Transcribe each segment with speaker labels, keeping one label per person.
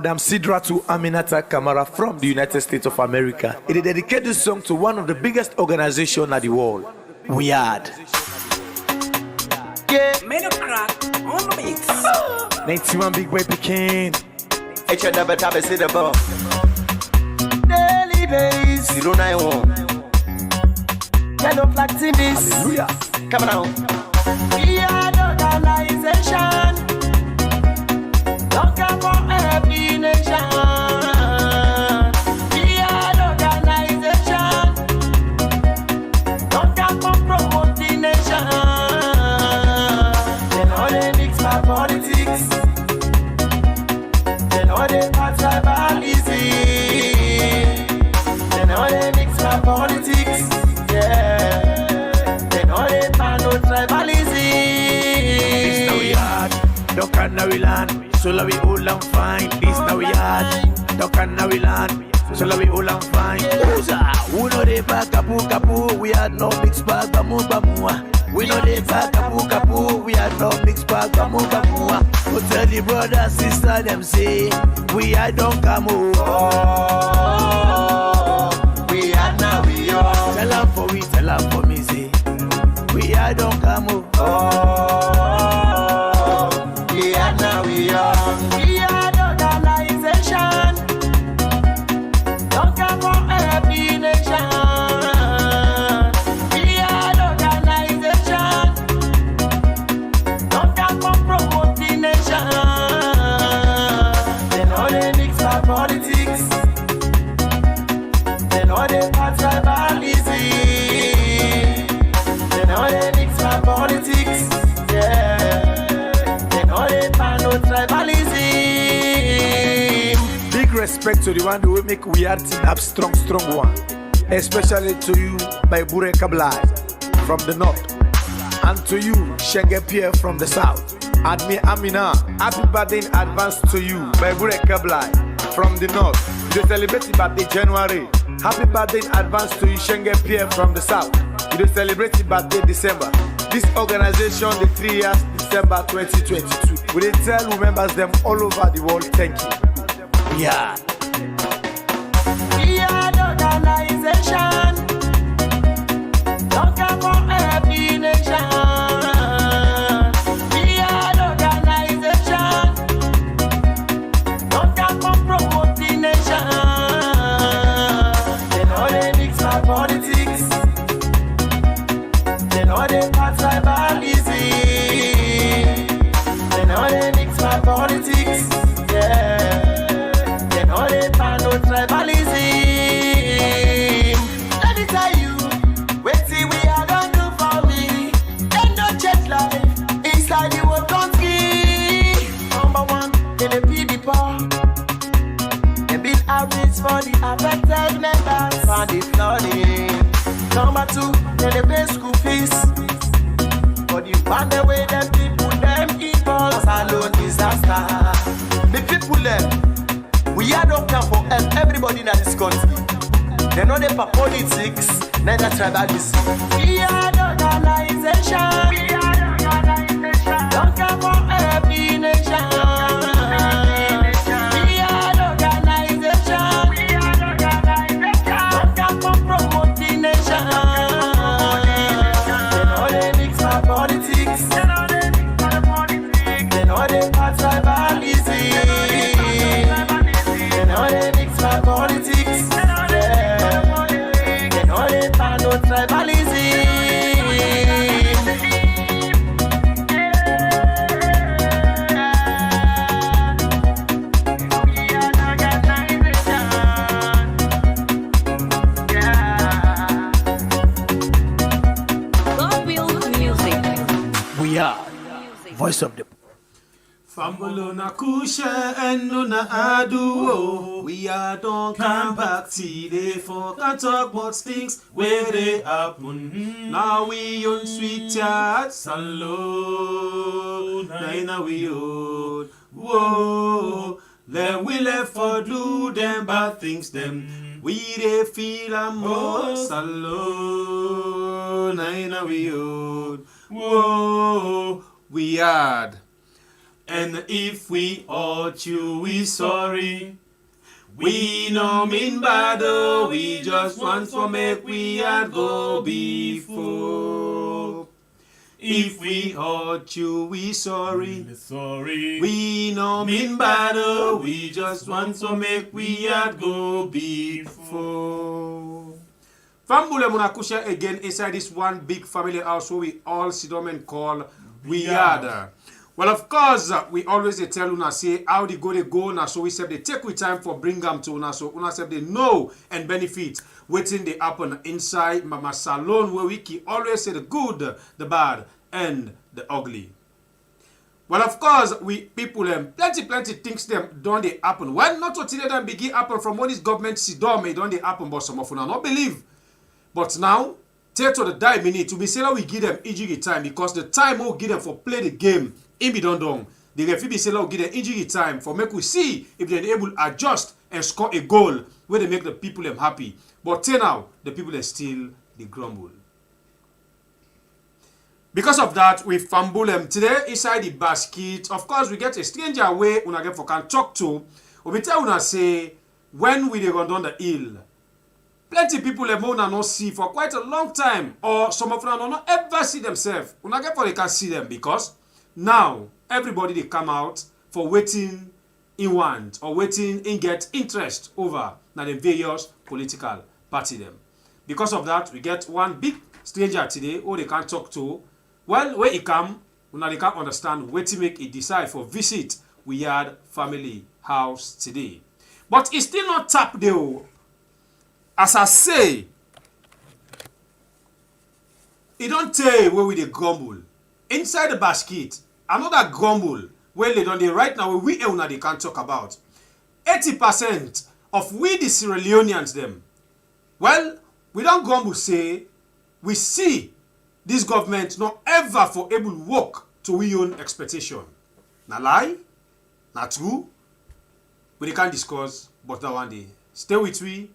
Speaker 1: Madam Sidratu Aminata Kamara from the United States of America. It dedicated this song to one of the biggest organizations in the world, Weird.
Speaker 2: Yeah, made a crack on the mix.
Speaker 1: 91 big boy Pekin.
Speaker 3: I should never tap a sit above. Daily base 091. Yellow flag TVs.
Speaker 1: Hallelujah.
Speaker 3: Come on. Weird organization. Don't come for every nation. Weird organization. Don't come for promoting nation. They know they mix my politics. They know they part tribalism. They know they mix my politics. Yeah. They know they part no tribalism.
Speaker 1: This now we hard. Duck and now we land. So la we all and fine. This now we hard. Duck and now we land. So la we all and fine. Who know they back kapu kapu. We had no mixed bag bamu bamua. We know they back kapu kapu. We had no mixed bag bamu bamua. Go tell the brother sister them say we are don't come over.
Speaker 3: We are now we are.
Speaker 1: Tell her for we, tell her for me say we are don't come over.
Speaker 3: We are now we are. We are the organization. Don't come for every nation. We are the organization. Don't come for promoting nation. They know they mix our politics. They know they part tribalism. They know they mix our politics. Yeah. They know they part no tribalism.
Speaker 1: Big respect to the one who will make Weird team up strong one. Especially to you, by Bure Kablai from the north. And to you, Shenge Pierre from the south. And me Amina, happy birthday in advance to you, by Bure Kablai from the north. You celebrate your birthday January. Happy birthday in advance to you, Shenge Pierre from the south. You celebrate your birthday December. This organization, the 3 years, December 2022. We dey tell who members them all over the world, thank you. Yeah.
Speaker 3: We are the organization. Don't come for every nation. We are the organization. Don't come for promoting nation. They know they mix my politics. They know they part tribalism. They know they mix my politics. Yeah. They know they part no tribalism. Let me tell you, wait till we are gonna do for me. They no change life inside the world country. Number one, they the people. They build houses for the affected members for the flooding. Number two, they pay school fees. But you find the way them people them evil alone disaster. The people them, we are don't come for help everybody in this country. They know they for politics, neither tribalism. We are the organization. We are the organization. Don't come for every nation. We are the organization. We are the organization. Don't come for promoting nation. They know they mix our politics. They know they mix our politics. They know they part tribalism. They know they mix our politics. Yeah. They know they part no tribalism.
Speaker 2: God build music.
Speaker 1: We are voice of the
Speaker 4: Fambolona kusha enuna aduo. We are don't come back today for can talk about things where they happen. Now we on sweet chat salon. Now we on whoa. Then we left for do them bad things them. We they feel a more salon. Now we on whoa. We had And if we hurt you, we sorry. We no mean bad, oh, we just want to make we had go before. If we hurt you, we sorry.
Speaker 5: Sorry.
Speaker 4: We no mean bad, oh, we just want to make we had go before. Fambule Munakusha again inside this one big family house where we all sit down and call we are. Well, of course, we always tell una say how they go now. So we said they take with time for bring them to una. So una said they know and benefit waiting they happen inside Mama Salone where we can always say the good, the bad, and the ugly. Well, of course, we people plenty things them don't they happen. Well, not until them begin happen from when this government sit down, don't they happen, but some of una not believe. But now, take to the die minute to be say that we give them injury time because the time we'll give them for play the game in be done. The referee be say that we'll give them injury time for make we see if they're able to adjust and score a goal where they make the people them happy. But till now, the people are still they grumble. Because of that, we fumble them today inside the basket. Of course, we get a stranger way when I get for can talk to. We tell una say when we they run down the hill. Plenty people have not see for quite a long time, or some of them not ever see themselves. Una get for they can see them because now everybody they come out for waiting in want or waiting in get interest over now the various political party them. Because of that, we get one big stranger today who they can talk to. Well, when he come, una they can't understand where to make it decide for visit we had family house today. But it's still not tap there. As I say, it don't tell where we dey grumble. Inside the basket, another grumble where they don't dey right now we una they can't talk about. 80% of we the Leoneans them. Well, we don't grumble say we see this government not ever for able to work to we own expectation. Na lie? Na true? We can't discuss, but that one day. Stay with we.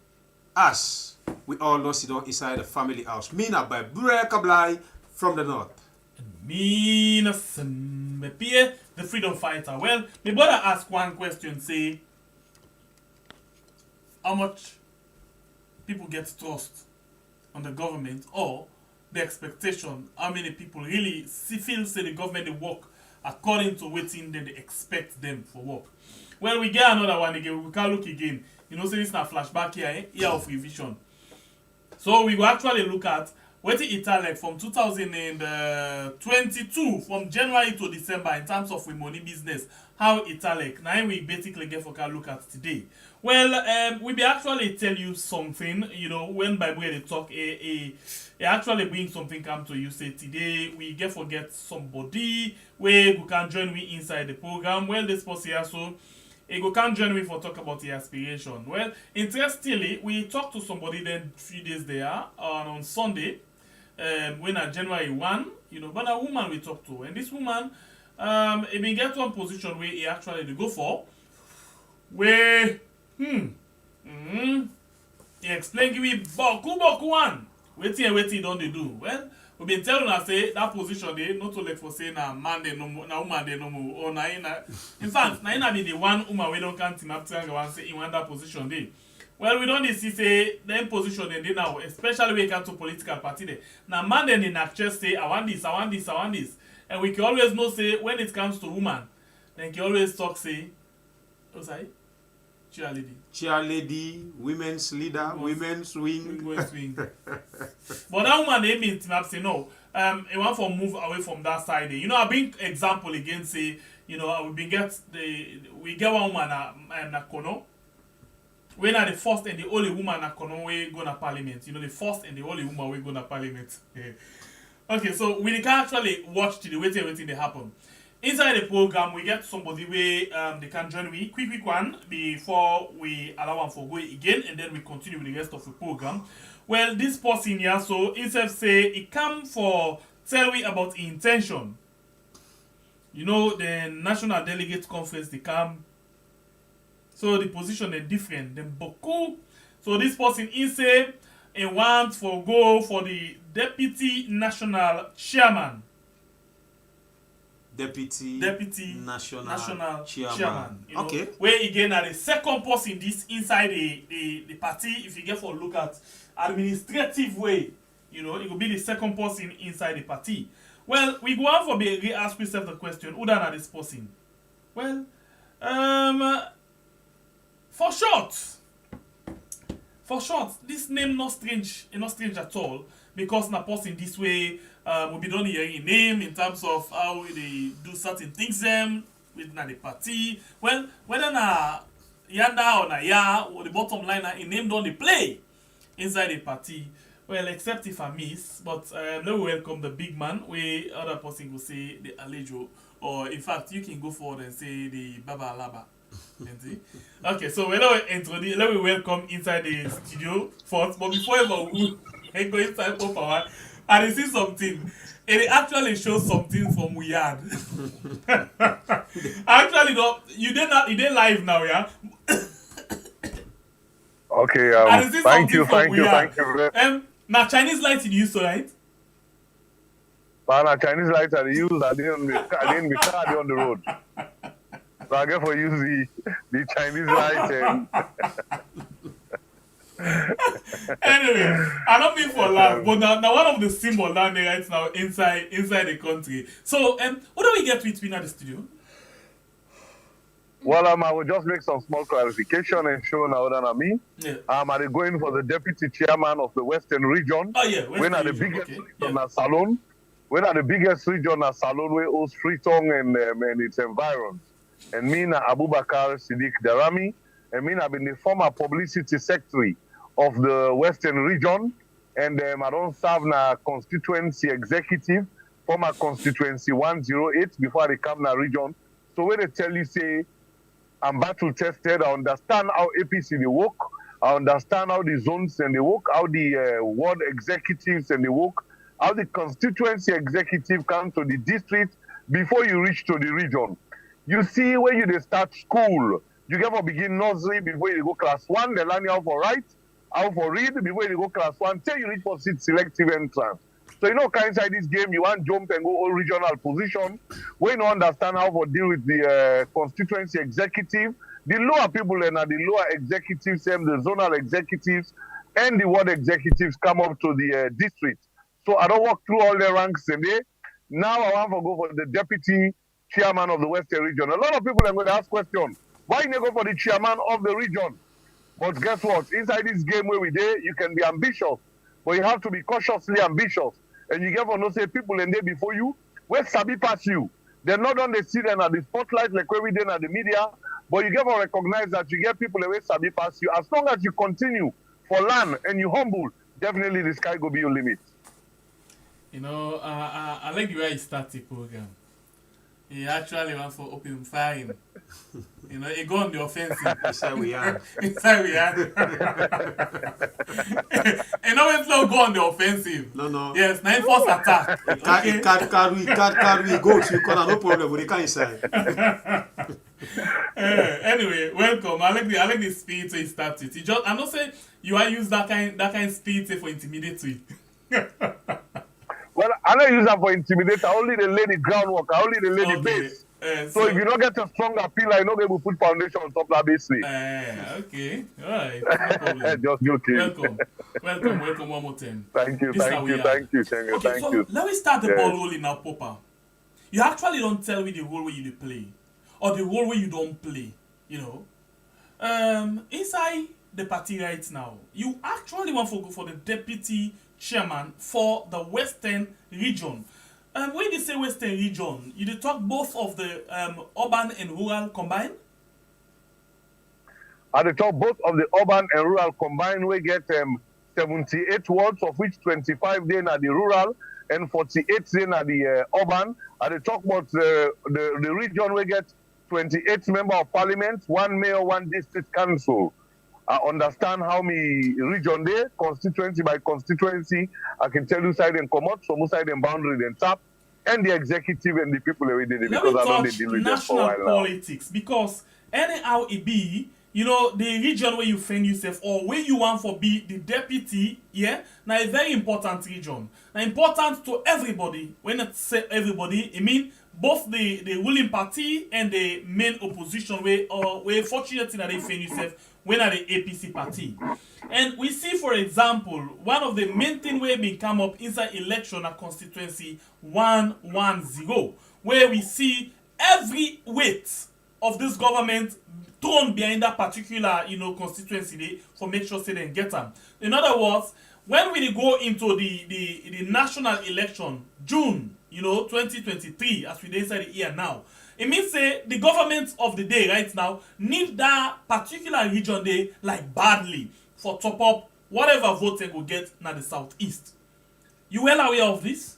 Speaker 4: As we all lost it on inside the family house. Mina by Burekablai from the north.
Speaker 5: Mina Pierre, the freedom fighter. Well, my brother asked one question, say, how much people get trust on the government or the expectation, how many people really feel say the government they work according to what they expect them for work. Well, we get another one again. We can look again. You know, say this is a flashback here, year of revision. So we will actually look at what it like from 2022, from January to December in terms of money business, how it like. Now we basically get for look at today. Well, we be actually tell you something, you know, when by way they talk, actually bring something come to you. Say today we get forget somebody where we can join me inside the program. Well, this person here so. You can join me for talk about the aspiration. Well, interestingly, we talked to somebody then 3 days there on Sunday, when at January 1, you know, but a woman we talked to. And this woman, it been get one position where he actually to go for, where, he explained to me, boku one, waiting don't they do. Well, we've been telling her say that position they not to like for say na man they no more, na woman they no more, or na ina. In fact, na ina be the one woman we don't can't team up to one say in one that position they. Well, we don't see say them position they now, especially when it comes to political party they. Now man then in actually say I want this, and we can always know say when it comes to woman, then can always talk say, what's that?
Speaker 4: Cheerleader, women's leader, women's wing.
Speaker 5: But that woman they mean to say no. I want to move away from that side. You know, I bring example again. Say, you know, we get one woman and a Kono. When are the first and the only woman at Kono we go to parliament. You know, the first and the only woman we go to parliament. Okay, so we can actually watch till the waiting they happen. Inside the program, we get somebody where they can join me quick one before we allow them for go again, and then we continue with the rest of the program. Well, this person here, so instead say it come for tell me about intention. You know, the national delegate conference they come. So the position is different than Boku. So this person is say he wants for go for the deputy national chairman.
Speaker 4: Deputy National Chairman.
Speaker 5: You know,
Speaker 4: okay.
Speaker 5: Where again are the second person this inside the party. If you get for a look at administrative way, you know, it will be the second person inside the party. Well, we go on for the ask yourself the question, who done this person? Well, for short, this name not strange at all, because na person this way will be done hearing name in terms of how they do certain things with the party. Well, whether na yanda or na ya, or the bottom line na in name don't they play inside the party. Well, except if I miss, but let me welcome the big man, where other person will say the Alejo, or in fact, you can go forward and say the Baba Alaba. Okay, so let me welcome inside the studio first, but before I go inside power, I see something. It actually shows something from Weird. Actually, no, you didn't live now, yeah?
Speaker 6: Okay, thank you.
Speaker 5: Now Chinese lights in use, right?
Speaker 6: But Chinese lights are used. I didn't be on the road. So I get for use the Chinese lights.
Speaker 5: Anyway, I don't mean for laugh, but now one of the symbols down there right now inside the country. So what do we get with me at the studio?
Speaker 6: Well, I will just make some small clarification and show now than me.
Speaker 5: Yeah.
Speaker 6: Are they going for the deputy chairman of the Western region?
Speaker 5: Oh yeah,
Speaker 6: when are the biggest region at Salone? When are the biggest region at Salone where hosts Freetong and its environs? And me na Abubakar Siddiq Darami, and me have been the former publicity secretary of the Western region, and I don't serve na constituency executive, former constituency 108 before I come na region. So when they tell you say I'm battle tested, I understand how APC they work, I understand how the zones and they work, how the ward executives and they work, how the constituency executive come to the district before you reach to the region. You see, when you start school, you get for begin nursery before you go class 1, they learn you how for write, how for read before you go class 1, till you reach for selective entrance. So you know, inside this game, you want jump and go all regional position. We don't understand how to deal with the constituency executive, the lower people and the lower executives, the zonal executives, and the ward executives come up to the district. So I don't walk through all the ranks today. Now I want to go for the deputy chairman of the Western region. A lot of people are going to ask questions. Why you go for the chairman of the region? But guess what? Inside this game where we there, you can be ambitious, but you have to be cautiously ambitious. And you get for no say people in there before you, where sabi pass you. They're not on the see them at the spotlight like where we did at the media, but you get to recognize that you get people where sabi pass you. As long as you continue for land and you humble, definitely the sky will be your limit.
Speaker 5: You know, I like the way you start the program. He actually wants for open firing. You know, he go on the offensive.
Speaker 4: Inside we are.
Speaker 5: Inside we are. And always not go on the offensive.
Speaker 4: No.
Speaker 5: Yes, now first attack.
Speaker 4: Okay. Can we go to corner? No problem. We can inside.
Speaker 5: Anyway, welcome. I like the spirit he started. He just, I'm not saying you are use that kind of spirit for intimidatory.
Speaker 6: Well, I don't use that for intimidate. I only the lady groundwork. I only the lady base. So if you don't get a strong appeal, I know they will put foundation on top of that base.
Speaker 5: Okay. All right. No problem.
Speaker 6: Just joking.
Speaker 5: Welcome one more time.
Speaker 6: Thank you.
Speaker 5: Okay,
Speaker 6: Thank you.
Speaker 5: Let me start the ball rolling now, Papa. You actually don't tell me the role where you play, or the role where you don't play. You know, inside the party right now, you actually want to go for the deputy chairman for the Western region. When you say Western region, you talk both of the urban and rural combined?
Speaker 6: At the top, both of the urban and rural combined, we get 78 wards, of which 25 then are the rural and 48 then are the urban. At the top, about the region, we get 28 members of parliament, 1 mayor, 1 district council. I understand how many region there, constituency by constituency. I can tell you side and come out, some side and boundary and tap, and the executive and the people every day because I know they deal with them for a while.
Speaker 5: National politics, because anyhow it be, you know, the region where you find yourself or where you want for be the deputy, yeah, now a very important region. Now important to everybody. When I say everybody, I mean both the ruling party and the main opposition we're fortunate in that they find yourself when at the APC party. And we see, for example, one of the main things where been come up inside election at constituency 110, where we see every weight of this government thrown behind that particular, constituency day for make sure say they get them. In other words, when we go into the national election, June, 2023, as we inside the year now, it means say the government of the day right now need that particular region day like badly for top up whatever vote they go get na the southeast. You well aware of this?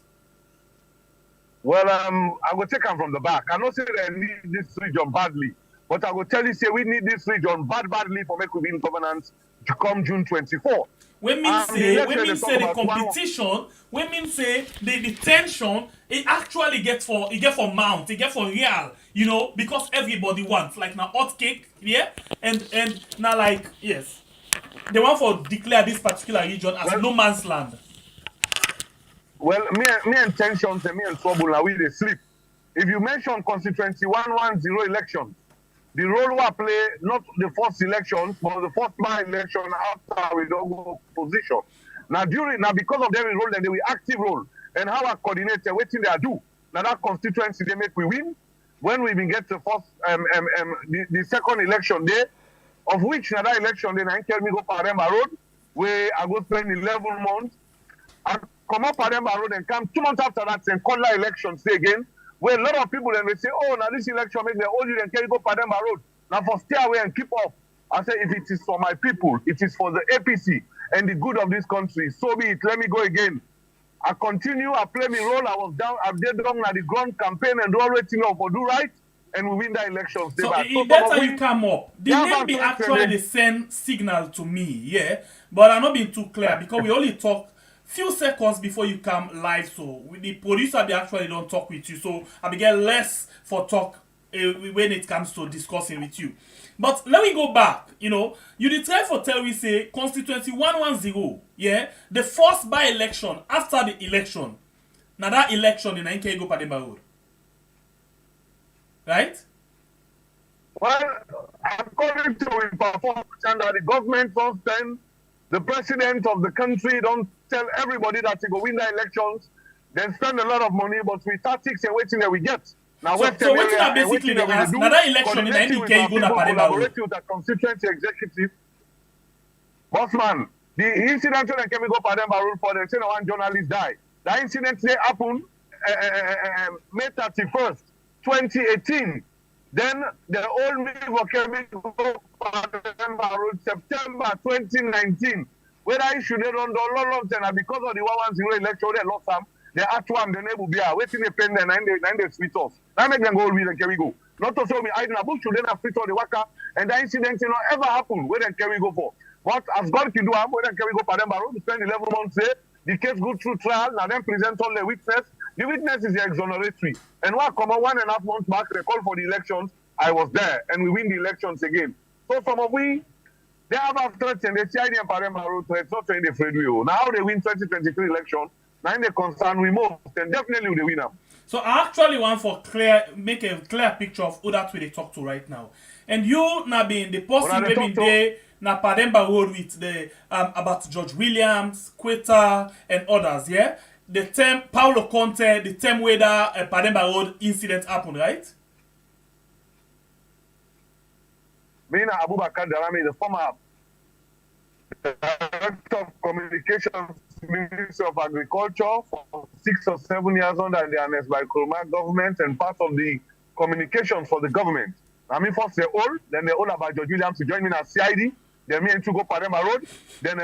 Speaker 6: Well, I will take them from the back. I know say they need this region badly, but I will tell you say we need this region badly for make we win governance to come June 24.
Speaker 5: When mean say the competition, when mean say the tension, it actually get for mount, it get for real, because everybody wants like now hot cake, yeah, and now like yes, they want for declare this particular region as no man's land.
Speaker 6: Well, me and tensions and me and trouble now we they sleep. If you mention constituency 110 election, the role we play not the first elections, but the first by-election after we don't go position. Now because of their role, then they will active role and how I coordinate waiting they do. Now that constituency they make we win. When we get the first the second election day, of which now that election then I tell me go Paremba Road, where I go spend 11 months. I come up Paremba Road and come 2 months after that and call that election say again. Where a lot of people then they say, oh, now this election make them hold you and carry go Paremba Road. Now for stay away and keep up. I say, if it is for my people, it is for the APC and the good of this country. So be it. Let me go again. I continue. I play my role. I was down. I did wrong at the ground campaign and do everything for do right, and we win the elections.
Speaker 5: So that's how you come up. The name be actually the same signal to me, yeah. But I'm not being too clear because we only talk few seconds before you come live, so with the producer they actually don't talk with you, so I will get less for talk when it comes to discussing with you. But let me go back. You did try for tell we say constituency 110, yeah, the first by election after the election. Now that election in Ainke go Paremba Road, right?
Speaker 6: Well, according to we perform under the government don't spend, the president of the country don't tell everybody that he go win the elections, then spend a lot of money, but with tactics and waiting that we get. Now,
Speaker 5: so waiting that basically they ask, now that election in NDK go na Paremba Road.
Speaker 6: With the constituency executive, bossman, the incident when can we go Paremba Road for them, say one journalist die. The incident they happened May 31st, 2018. Then the old me were coming to go Paremba Road September 2019. Whether I should have done the long time because of the 110 election, they lost some. They asked one, the neighbor be waiting a pen and they sweet off. Now make them go with and carry go. Not to show me hiding a bush, then have free the worker, and the incident ever happen. Where then can we go for? But as God can do, where then can we go Paremba Road? Spend 11 months there. The case go through trial, now then present all the witness. The witness is the exoneratory. And what come 1.5 months back, they call for the elections. I was there, and we win the elections again. So some of we, they have threats and they see in Paremba Road threats, not in the Fred Wheel. Now they win 2023 election, now they concern we most, and definitely they win them.
Speaker 5: So I actually want for make a clear picture of who that we they talk to right now. And you now being the person maybe there na Paremba Road with the about George Williams, Quetta, and others, yeah? The term Paulo Conte, the term where the Paremba Road incident happened, right?
Speaker 6: Mina Abubakar Darami, the former Director of Communications, Ministry of Agriculture for 6 or 7 years under the Anes by Kurma government and part of the communications for the government. I mean, first they all, then they all about George Williams to join me as CID. Then me and to go Paremba Road. Then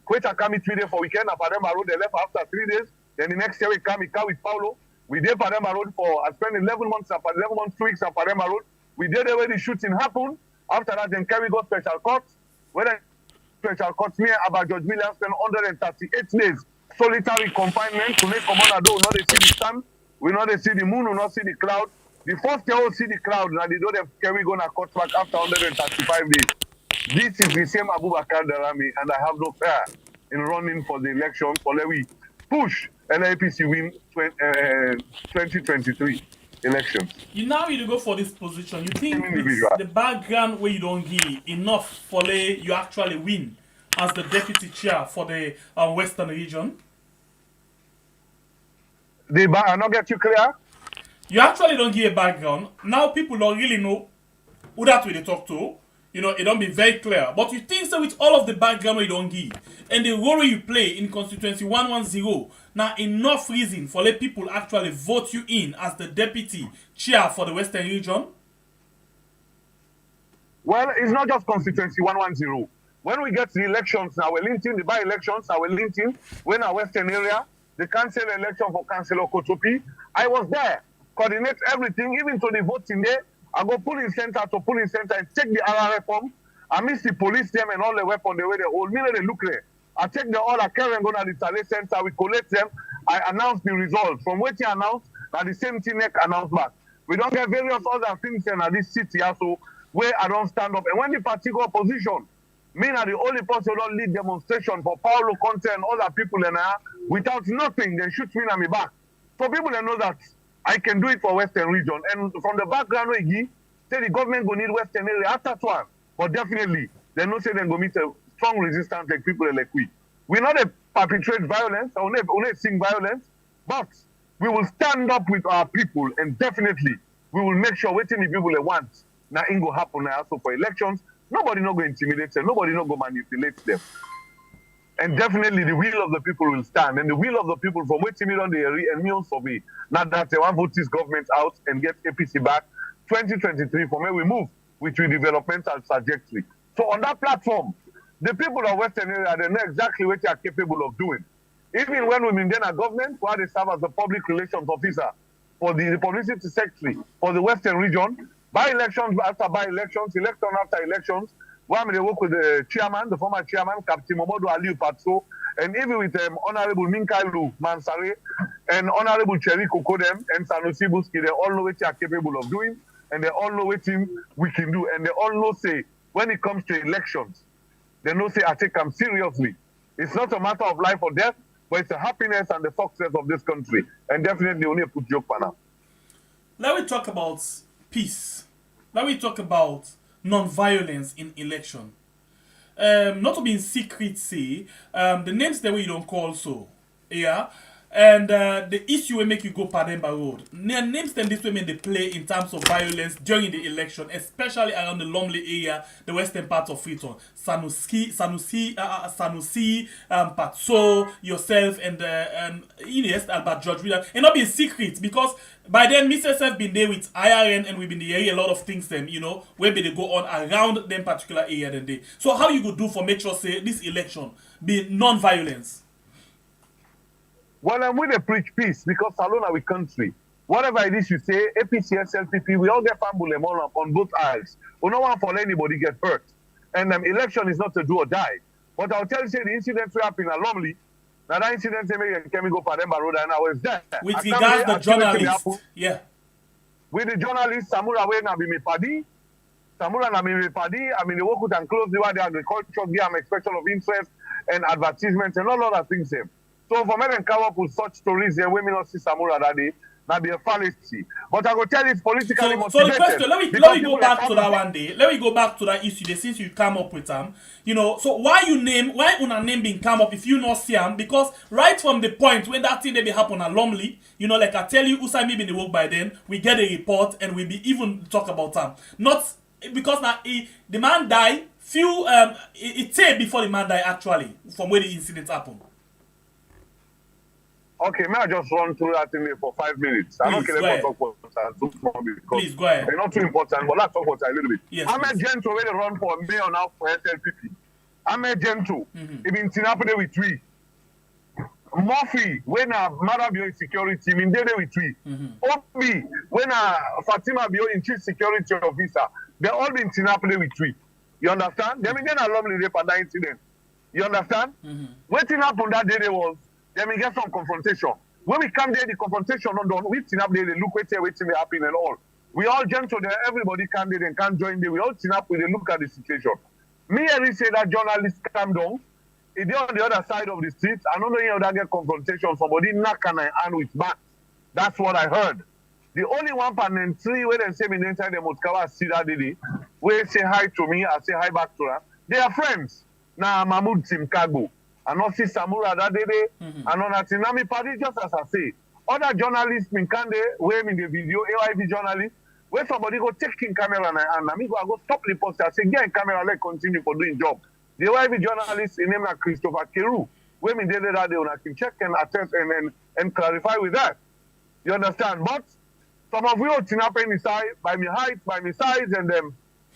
Speaker 6: Quetta came 3 days for weekend at Paremba Road. They left after 3 days. Then the next year we come with Paulo. We did Paremba Road I spent 11 months, 2 weeks at Paremba Road. We did where the shooting happened. After that, then Kerry got special courts. When special courts, me about George Williams spent 138 days solitary confinement to make commander do not see the sun, we not see the moon, we not see the cloud. The first year we see the cloud, now they don't have Kerry gonna cut back after 135 days. This is the same Abubakar Darami, and I have no fear in running for the election for let we push LAPC win 2023. elections.
Speaker 5: You now you go for this position. You think
Speaker 6: Individual.
Speaker 5: the background where you don't give enough for you actually win as the deputy chair for the Western region?
Speaker 6: I not get you clear?
Speaker 5: You actually don't give a background. Now people don't really know who that way they talk to. You know, it don't be very clear. But you think so with all of the background you don't give and the role you play in constituency 110, now enough reason for let people actually vote you in as the deputy chair for the Western region?
Speaker 6: Well, it's not just constituency 110. When we get the elections now, we're linking the by-elections, now we're linking when our Western area, the council election for Councillor Kotopi, I was there, coordinate everything, even to the voting day. I go polling center to polling center and take the RRF form. I miss the police them and all the weapons the way they hold. Me they look there. I take the all I carry and go to the tally center. We collect them. I announce the results. From what you announce, and the same thing neck announce back. We don't get various other things in this city also where I don't stand up. And when the party go opposition, me are the only person who don't lead demonstration for Paulo Conte and other people in there without nothing. They shoot me on my back. So people they know that I can do it for Western region. And from the background we give, say the government go need Western area after one. But definitely, they know say they go meet a strong resistance like people like we. We not perpetrate violence, or not sing violence, but we will stand up with our people and definitely we will make sure waiting the people they want. Now it go happen now. So for elections, nobody not go intimidate them, nobody not go manipulate them. And definitely the will of the people will stand. And the will of the people from waiting on the area and millions for me. Not that they want to vote this government out and get APC back. 2023 from where we move with the developmental trajectory. So on that platform, the people of Western area, they know exactly what they are capable of doing. Even when we maintain a government, where they serve as the public relations officer for the publicity secretary for the Western region, by-elections after by-elections, election after elections, where they work with the chairman, the former chairman, Captain Momodu Aliu Patso, and even with Honorable Minkailu Mansare and Honorable Cherry Kokodem and Sanusi Buski, they all know what they are capable of doing, and they all know what we can do, and they all know say, when it comes to elections, they know say, I take them seriously. It's not a matter of life or death, but it's the happiness and the success of this country, and definitely only put joke for now.
Speaker 5: Let me talk about peace. Let me talk about non-violence in election. Not to be in secret, say, the names that we don't call so, yeah, and the issue will make you go Pademba Road. Names them this women they play in terms of violence during the election, especially around the Lumley area, the western part of Freetown. Sanusi, Patso, yourself, and Ines, Albert George William. And not be in secret because by then, Mrs. have been there with IRN and we've been hearing a lot of things them, you know, where they go on around them particular area than they. So how you could do for make sure say this election be non-violence?
Speaker 6: Well, I'm with the preach peace because Salone are we country. Whatever it is you say, APC, SLPP, we all get family on both aisles. We don't want for anybody get hurt. And election is not to do or die. But I'll tell you, say the incident we happened at Lumley. Now that incident can we go for them road and I was there.
Speaker 5: With regards to the journalist, yeah.
Speaker 6: With the journalist, Samura we na be me paddy. Samura na be me paddy. I mean, they work with and close the agriculture, give them expression of interest and advertisements and all other things. So for me to come up with such stories, we may not see Samura that day. That be a fallacy. But I will tell you it's politically motivated. So the question,
Speaker 5: let me go back to that one day. Let me go back to that issue there since you come up with them. You know, so why una name being come up if you not see them? Because right from the point when that thing they be happen at Lumley, you know, like I tell you, Usami been the work by then, we get a report and we be even talk about them. Not because now the man died, it take before the man died actually, from where the incident happened.
Speaker 6: Okay, may I just run through that thing for 5 minutes? I don't care about talk about that.
Speaker 5: Please go ahead.
Speaker 6: They're not too important, but let's talk about that a little bit.
Speaker 5: Yes,
Speaker 6: I'm a gentle way to run for mayor now for SLPP. I'm a gentle. Even Tinapode with three. Murphy, when a Marabio security, in there with three. Obi, when a Fatima Bio in chief security officer, they all been Tinapode with three. You understand? They begin a lovely rape and that incident. You understand? What happened that day was, then we get some confrontation. When we come there, the confrontation not done. We team up there, they look what's happening and all. We all gentle there, everybody come there and can't join there. We all team up with a look at the situation. Me and say that journalists come down. If they're on the other side of the street, I don't know how that get confrontation. Somebody knock and I hand with back. That's what I heard. The only 103 where they say me inside the Mutkawa see that day, where say hi to me, I say hi back to her. They are friends. Now Mahmoud Simkago. And not see Samura that day, and on a Tsunami party, just as I say. Other journalists in Kande, where in the video, AIV journalists, where somebody go take in camera and amigo go stop the poster, say, get in camera, let continue for doing job. The AIV journalist in name like Christopher Keru, where in the that day, I can check and attest and clarify with that. You understand? But some of you are happen by my height, by my size, and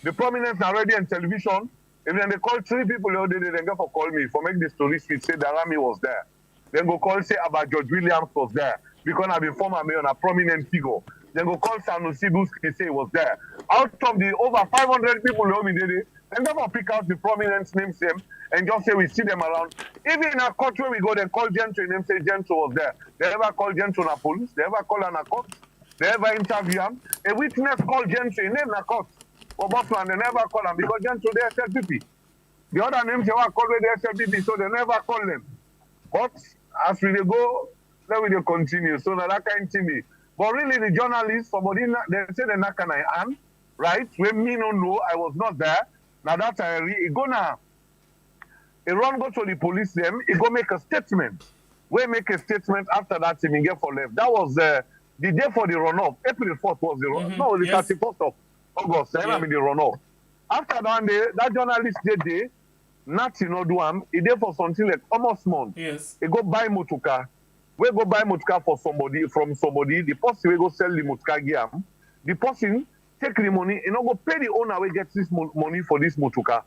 Speaker 6: the prominence already on television. And then they call 3 people the other day, then go for call me for make the story sweet, say Darami was there. Then go call say about George Williams was there. Because I've been former mayor, a prominent figure. Then go call Sanusi Buski, say was there. Out of the over 500 people who me did it, then go pick out the prominent names them and just say we see them around. Even in a court where we go, then call Gentry and them say Gentry was there. They ever call Gentry on a police, they ever call on a court, they ever interview him. A witness called Gentry in a court. But they never call them because Gentry they SLPP. The other names they were called the SLPP, so they never call them. But as we go, then we continue. So now that kind of thing. But really, the journalists, somebody they say the Nakanai am, right? When me no know, I was not there. Now that it gonna run go to the police them, it go make a statement. We make a statement after that team get for left. That was the day for the runoff. April 4th was the runoff. No, the 31st of August. I mean the runoff. After that day, that journalist did nothing no do am. He did for something like almost month.
Speaker 5: Yes.
Speaker 6: He go buy motuka. We go buy motuka for somebody from somebody. The person we go sell the motuka game. The person take the money and go pay the owner we get this money for this motuka.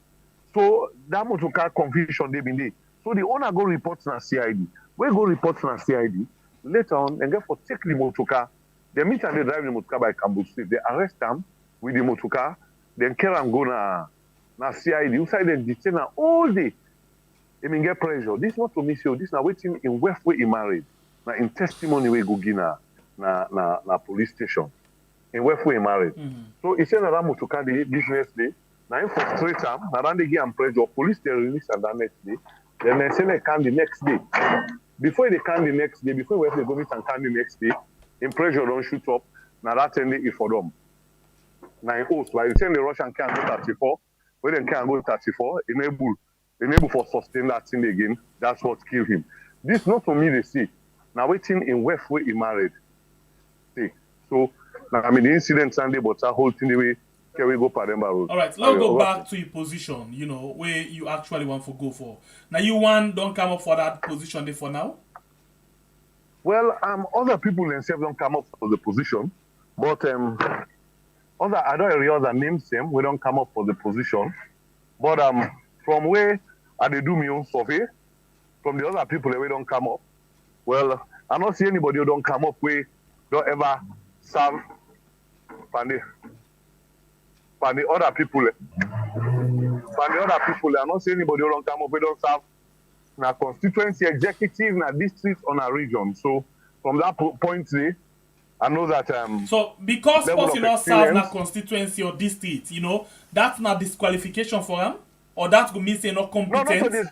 Speaker 6: So that motuka confusion they been there. So the owner go report na CID. We go report na CID. Later on, and therefore take the motuka. They meet and they drive the motuka by Cambo Street. They arrest them with the motuka. Then carry them go na CID. Inside they detain her all day. They mean get pressure. This not to miss you. This now waiting in where he married. Now in testimony we go na police station. In where he married. So he said that motuka the business day. Now in frustrate them. Now they give him pressure. Police they release and that next day. Then they say they can the next day. Before they can the next day, before they go meet and can the next day, in pressure don't shoot up. Now that 10 day for them. Now in host, by the time the Russian can go 34, when they can go 34, enable for sustain that thing again. That's what killed him. This not for me they see. Now waiting in West where he married. See. So now I mean the incident Sunday, but that whole thing the way can we go Pademba Road.
Speaker 5: All right, let's go back to your position, you know, where you actually want to go for. Now you don't come up for that position there for now?
Speaker 6: Well, other people themselves don't come up for the position, but I don't really other names them, we don't come up for the position. But from where I do my own survey, from the other people we don't come up, well, I don't see anybody who don't come up where don't ever serve for the other people. I don't see anybody who don't come up, we don't serve na constituency, executive, na district, or na region. So from that point there, I know that
Speaker 5: so because person not serve na constituency or district, you know, that's not disqualification for him, or that could mean say not competent.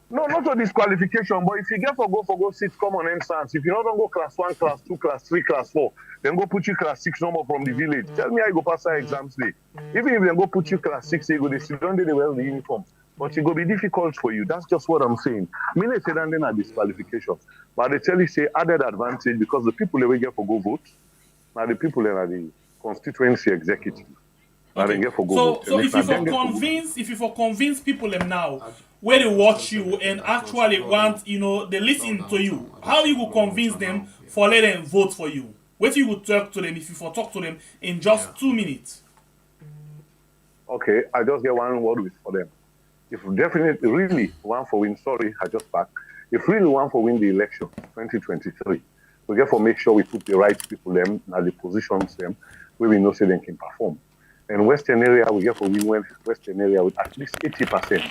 Speaker 6: Not a disqualification, but if you get for go sit common instance, if you not go class 1, class 2, class 3, class 4, then go put you class 6 number from the village. Tell me how you go pass our exams day. Even if they go put you class 6, you go they sit down there, they wear the uniform. But it will be difficult for you. That's just what I'm saying. I mean, they say that then a disqualification. But they tell you say added advantage because the people they will get for go vote, now the people that are the constituency executive. Now they get for go vote.
Speaker 5: So if you for convince people them now where they watch you and actually want, you know, they listen to you, how you will convince them for let them vote for you? What you would talk to them if you for talk to them in just 2 minutes?
Speaker 6: Okay, I just get one word for them. If definitely really want for win, sorry, I just back. If really want for win the election 2023, we get for make sure we put the right people them at the positions them where we know say they can perform. And Western area we get for win Western area with at least 80%.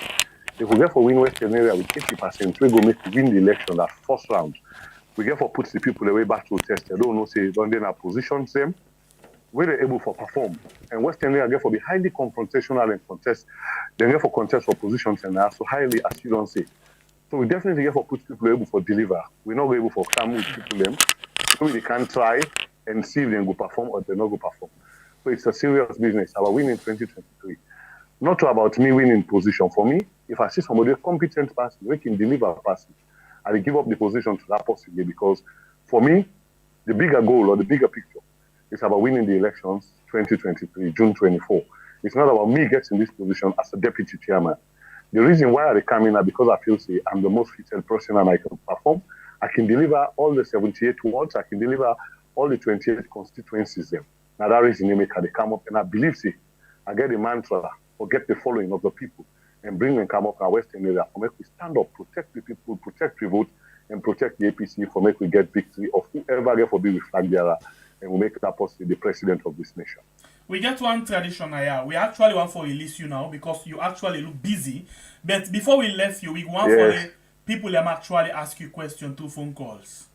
Speaker 6: If we get for win Western area with 80%, we go make win the election that first round. We get for put the people the way back to test. They don't know say don't they have positions them where they're able to perform. And Western area get for be highly confrontational and contest. They get for contest for positions and are so highly as you don't say. So we definitely get for put people able for deliver. We're not able for come with people them. So we can try and see if they go perform or they not go perform. So it's a serious business. Our win in 2023. Not about me winning position. For me, if I see somebody a competent person, we can deliver a person, I will give up the position to that person because for me, the bigger goal or the bigger picture is about winning the elections 2023, June 24. It's not about me getting this position as a deputy chairman. The reason why I come in is because I feel say I'm the most fitted person and I can perform. I can deliver all the 78 wards. I can deliver all the 28 constituencies. Now that reason they make they come up, and I believe say I get the mantra or get the following of the people and bring them come up in our Western area for make we stand up, protect the people, protect the vote, and protect the APC for make we get victory of whoever get for be with flag bearer, and we make that person the president of this nation.
Speaker 5: We get one tradition here. We actually want to release you now because you actually look busy. But before we left you, we want for the people that actually ask you questions through phone calls.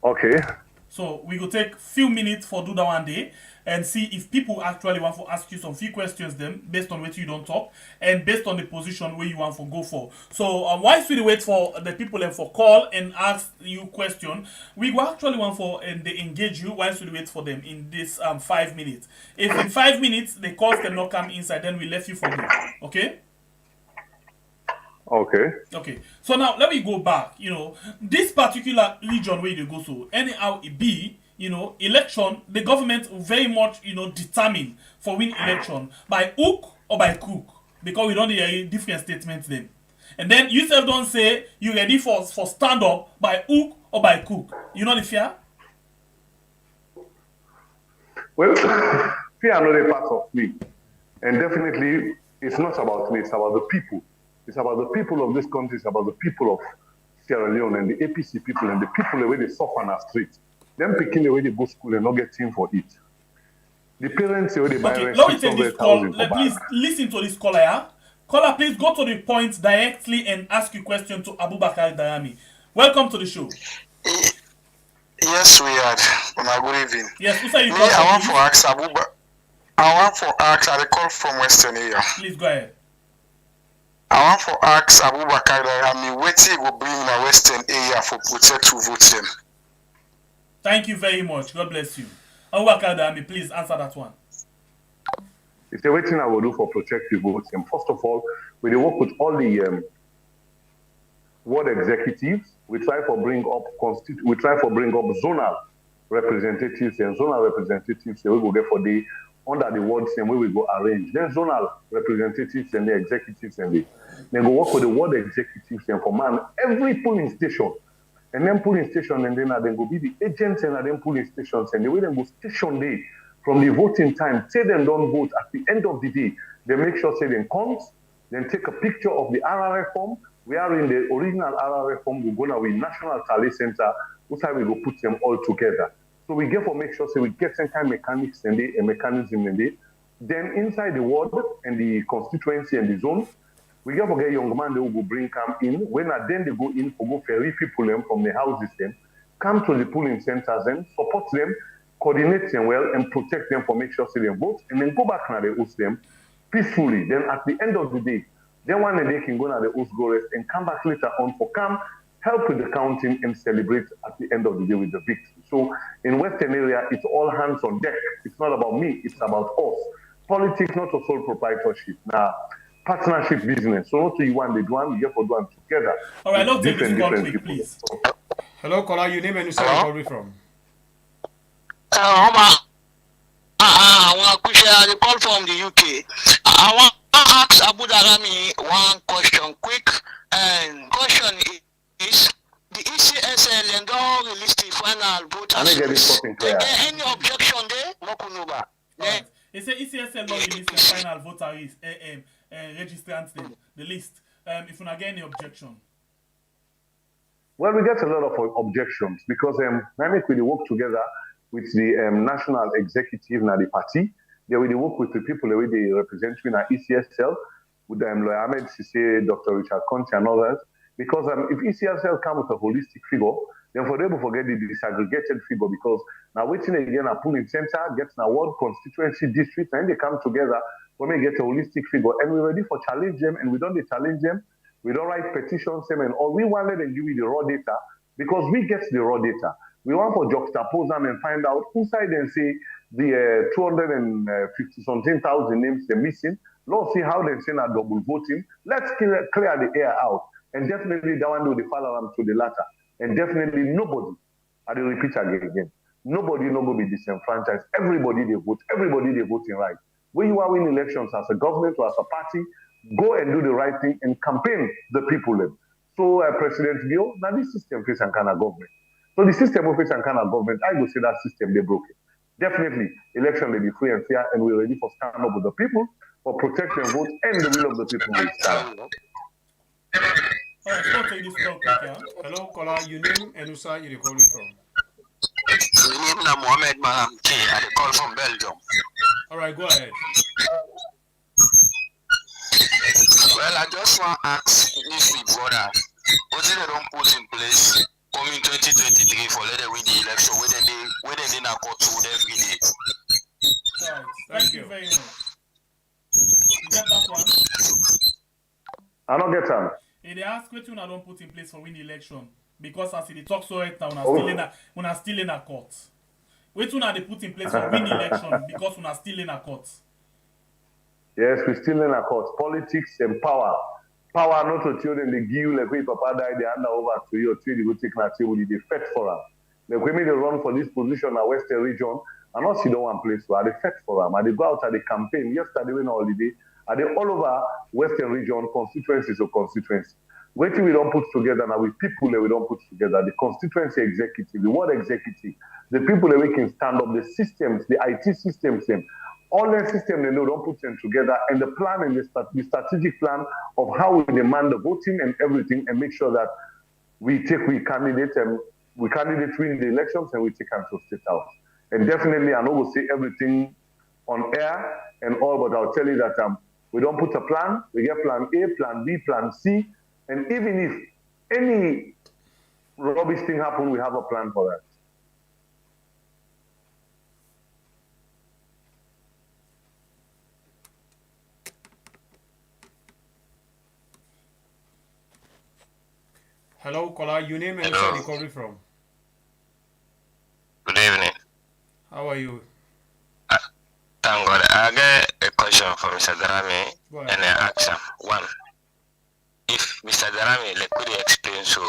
Speaker 6: Okay.
Speaker 5: So we will take few minutes for do that one day and see if people actually want to ask you some few questions them based on what you don't talk and based on the position where you want to go for. So whilst we wait for the people for call and ask you question, we will actually want for and they engage you whilst we wait for them in this 5 minutes. If in 5 minutes the calls cannot come inside, then we left you for you. Okay?
Speaker 6: Okay.
Speaker 5: So now let me go back. This particular region where you go to, anyhow it be, election, the government very much, determine for win election by hook or by crook. Because we don't hear different statements then. And then you self don't say you ready for stand up by hook or by crook. You know the fear?
Speaker 6: Well, fear another part of me. And definitely it's not about me, it's about the people. It's about the people of this country, it's about the people of Sierra Leone and the APC people and the people the way they suffer on our streets. Them picking the way they go to school and not get team for it. The parents the way they buy
Speaker 5: let me take this call. Please listen to this caller, yeah? Caller, please go to the point directly and ask your question to Abubakar Darami. Welcome to the show.
Speaker 7: Yes, we are. Good evening.
Speaker 5: Yes, who say you
Speaker 7: call? I want to ask Abubakar. I call from Western area.
Speaker 5: Please go ahead.
Speaker 7: I want to ask Abubakar Darami, what he will bring in the Western area for protect to vote him.
Speaker 5: Thank you very much. God bless you. Abubakar Darami, please answer that one.
Speaker 6: It's the way thing I will do for protective votes. And first of all, we work with all the ward executives. We try for bring up zonal representatives and zonal representatives. We will get for the under the wards and we will go arrange. Then zonal representatives and the executives and then go work with the ward executives and command every polling station. And then polling station and then go be the agents and then polling stations and the way they go station day from the voting time, say them don't vote at the end of the day. They make sure say them comes, then take a picture of the RRF form. We are in the original RRF form, we go now with National Tally Center, which time we go put them all together. So we get for make sure say we get some kind of mechanics and a mechanism in there. Then inside the ward and the constituency and the zone, we get for get young man they will bring come in. When then they go in for go ferry people them from the houses then, come to the polling centers and support them, coordinate them well and protect them for make sure say they vote and then go back and they host them peacefully. Then at the end of the day, then one day they can go to the host go rest and come back later on for come help with the counting and celebrate at the end of the day with the victory. So in Western area, it's all hands on deck. It's not about me, it's about us. Politics, not a sole proprietorship. Now, partnership business. So not you want the one, you get for one together.
Speaker 5: All right, let's take this call quick, please.
Speaker 8: Hello, caller, your name and you say you're calling from.
Speaker 7: I call from the UK. I want to ask Abu Darami one question quick. And question is the ECSL and all released the final vote. Is there any objection there? Mokunuba.
Speaker 5: Right. They say ECSL not released the final voter list, registrants the list. If you not get any objection.
Speaker 6: Well, we get a lot of objections because we work together with the national executive and the party. They will work with the people that they represent in our ECSL, with Lawyer Ahmed Sise, Dr. Richard Conte and others. Because if ECSL come with a holistic figure, then for them to forget the disaggregated figure because now waiting again a polling center, gets an award constituency district, and they come together when we get a holistic figure. And we're ready for challenge them, and we don't challenge them. We don't write petitions them and all. We wanted to give you the raw data because we get the raw data. We want for juxtapose them and find out who side and say the 250 something thousand names they're missing. Let's see how they say that double voting. Let's clear the air out. And definitely that one do the follow them to the latter. And definitely nobody, I will repeat again, nobody no go be disenfranchised. Everybody they vote, everybody they voting right. When you are winning elections as a government or as a party, go and do the right thing and campaign the people. So President Bio, now this system face and kind of government. So the system of face and kind of government, I go say that system they broke it. Definitely, election may be free and fair, and we're ready for stand up with the people, for protect and vote, and the will of the people will stand.
Speaker 8: Hello, caller, your name and who side you calling from?
Speaker 7: My name is Mohammed Maham T. I call from Belgium.
Speaker 8: All right, go ahead.
Speaker 7: Well, I just want to ask this brother, what they don't put in place coming 2023 for let them win the election, where they not go to every day.
Speaker 5: Thank you very much. You get that one?
Speaker 6: I don't get them.
Speaker 5: They ask what you don't put in place for win the election because as they talk so right now, when are still in a court. What you they put in place for win the election because we are still in a court.
Speaker 6: Yes, we're still in a court. Politics and power. Power not to tell them they give you like when Papa died, they hand over to you, to you, go take that table, they fight for them. Like when they run for this position in Western region, and not see the one place where they fight for them. And they go out at the campaign. Yesterday when holiday, and they all over Western region, constituencies or constituency. Waiting we don't put together now with people that we don't put together, the constituency executive, the ward executive, the people that we can stand up, the systems, the IT systems, all the system they know don't put them together, and the plan and the strategic plan of how we demand the voting and everything, and make sure that we candidate win the elections and we take them to state house. And definitely, I know we'll say everything on air and all, but I'll tell you that we don't put a plan. We get plan A, plan B, plan C, and even if any rubbish thing happen, we have a plan for that.
Speaker 8: Hello, caller, your name and where you calling from?
Speaker 7: Good evening.
Speaker 8: How are you?
Speaker 7: Thank God. I get a question for Mr. Darami, and I ask him. One, if Mr. Darami could explain so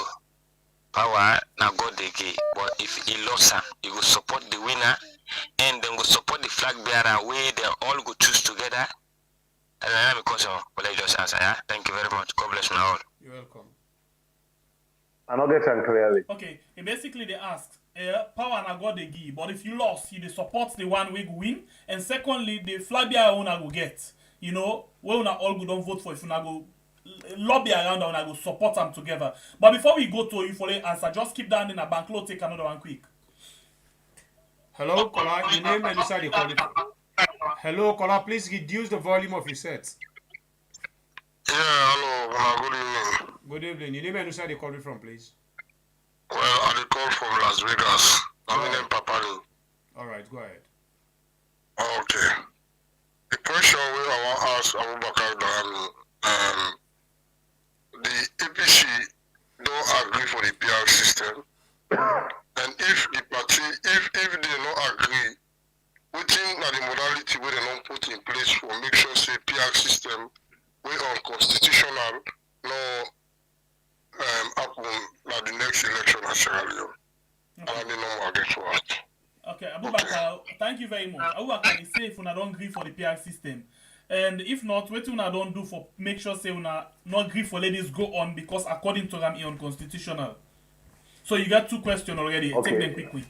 Speaker 7: power now God they give, but if he lost him, he will support the winner and then will support the flag bearer where they all go choose together. And I have a question, but I just answer. Yeah? Thank you very much. God bless you all.
Speaker 8: You're welcome.
Speaker 6: I don't get them clearly.
Speaker 5: Okay, basically they asked, power na God they give, but if you lost, you support the one we win, and secondly, the flag bearer una go get. You know, we una all go don't vote for if una go lobby around and una go support them together. But before we go to you for the answer, just keep down in a bank, take another one quick.
Speaker 8: Hello, caller, your name and inside the calling. Hello, caller, please reduce the volume of your set.
Speaker 7: Yeah, hello, good evening.
Speaker 8: Good evening. Your name and inside the calling from, please.
Speaker 7: Well, I call from Las Vegas. My name is Papali.
Speaker 8: All right, go ahead.
Speaker 7: Okay. The question we want to ask Abubakar Dami, the APC don't agree for the PR system, and if the party, if they don't agree, within the modality where they don't put in place for make sure say PR system we unconstitutional, no happen at the next election nationally. And I don't know against what.
Speaker 5: Okay, Abubakar, thank you very much. Abubakar is say if una don't agree for the PR system. And if not, what una don't do for make sure say una not agree for ladies go on because according to them it's unconstitutional. So you got two questions already.
Speaker 6: Okay.
Speaker 5: Take them quickly.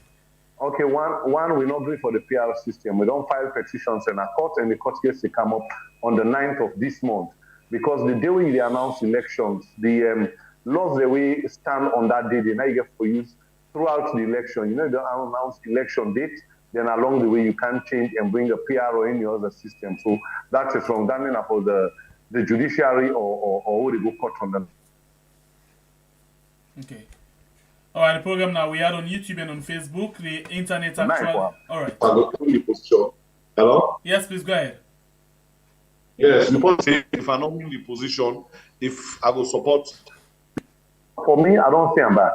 Speaker 6: Okay, one we not agree for the PR system. We don't file petitions in a court, and the court case will come up on the 9th of this month. Because the day when they announce elections, the laws that we stand on that day, they now get for use throughout the election. You know, they announce election date, then along the way you can't change and bring a PR or any other system. So that is from standing up for the judiciary or they go court from them.
Speaker 5: Okay. All right, the program now we are on YouTube and on Facebook. The internet actually. All right.
Speaker 9: Hello?
Speaker 5: Yes, please go ahead.
Speaker 9: Yes, you say if I don't win the position, if I go support.
Speaker 6: For me, I don't stand back.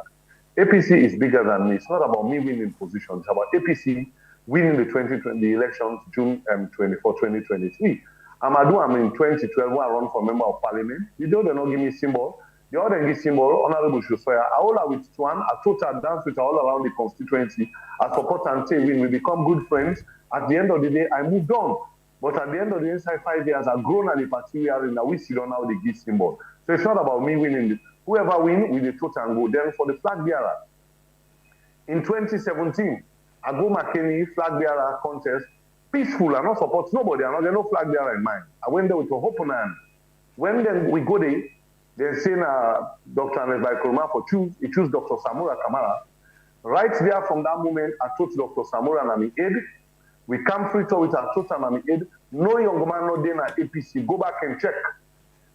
Speaker 6: APC is bigger than me. It's not about me winning positions. It's about APC winning the 2020 elections, June 24, 2023. I'm in 2012 when I run for member of parliament. You don't not give me symbol. The other give symbol, Honorable Shosoya. I all with Tuan, I total dance with her all around the constituency. I support and say win. We become good friends. At the end of the day, I moved on. But at the end of the inside 5 years, I've grown at the party we are in. Now we sit on how they give symbol. So it's not about me winning. Whoever win, we the total and go. Then for the flag bearer, in 2017, I go McKinney flag bearer contest, peaceful. I not support nobody. I not get no flag bearer in mind. I went there with a open hand. When then we go there, they say Dr. Anes by Kuruma for choose. He choose Dr. Samura Kamara. Right there from that moment, I told Dr. Samura and I'm aid. We come free to with our total and aid. No young man no day na APC. Go back and check.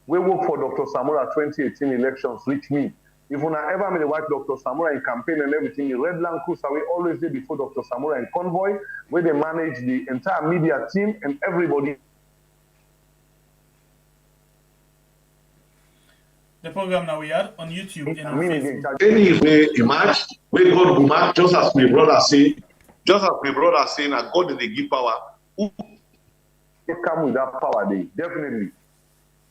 Speaker 6: We work for Dr. Samura 2018 elections reach me. If you ever made a white Dr. Samura in campaign and everything, the Red Land Cruiser, we always did before Dr. Samura in convoy, where they manage the entire media team and everybody.
Speaker 5: The program now we had on YouTube and on Facebook.
Speaker 9: Any way emerged, we God go back, just as my brother say, I God the give power.
Speaker 6: Who come with that power day? Definitely.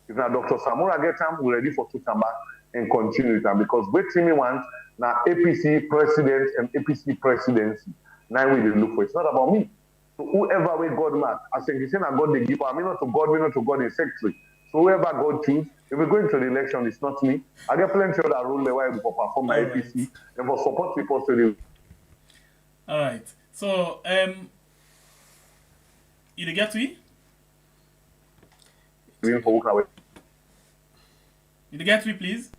Speaker 6: If now Dr. Samura get time, we're ready for to come back and continue with them because what me want now APC president and APC presidency. Now we look for it's not about me. So whoever we God mark, I think he's saying I God the giver. I mean not to God, we not to God in secretary. So whoever God choose, if we go into the election, it's not me. I get plenty of that role where I will perform my APC and for support people to the.
Speaker 5: All right. So you get to it? You get to it, please.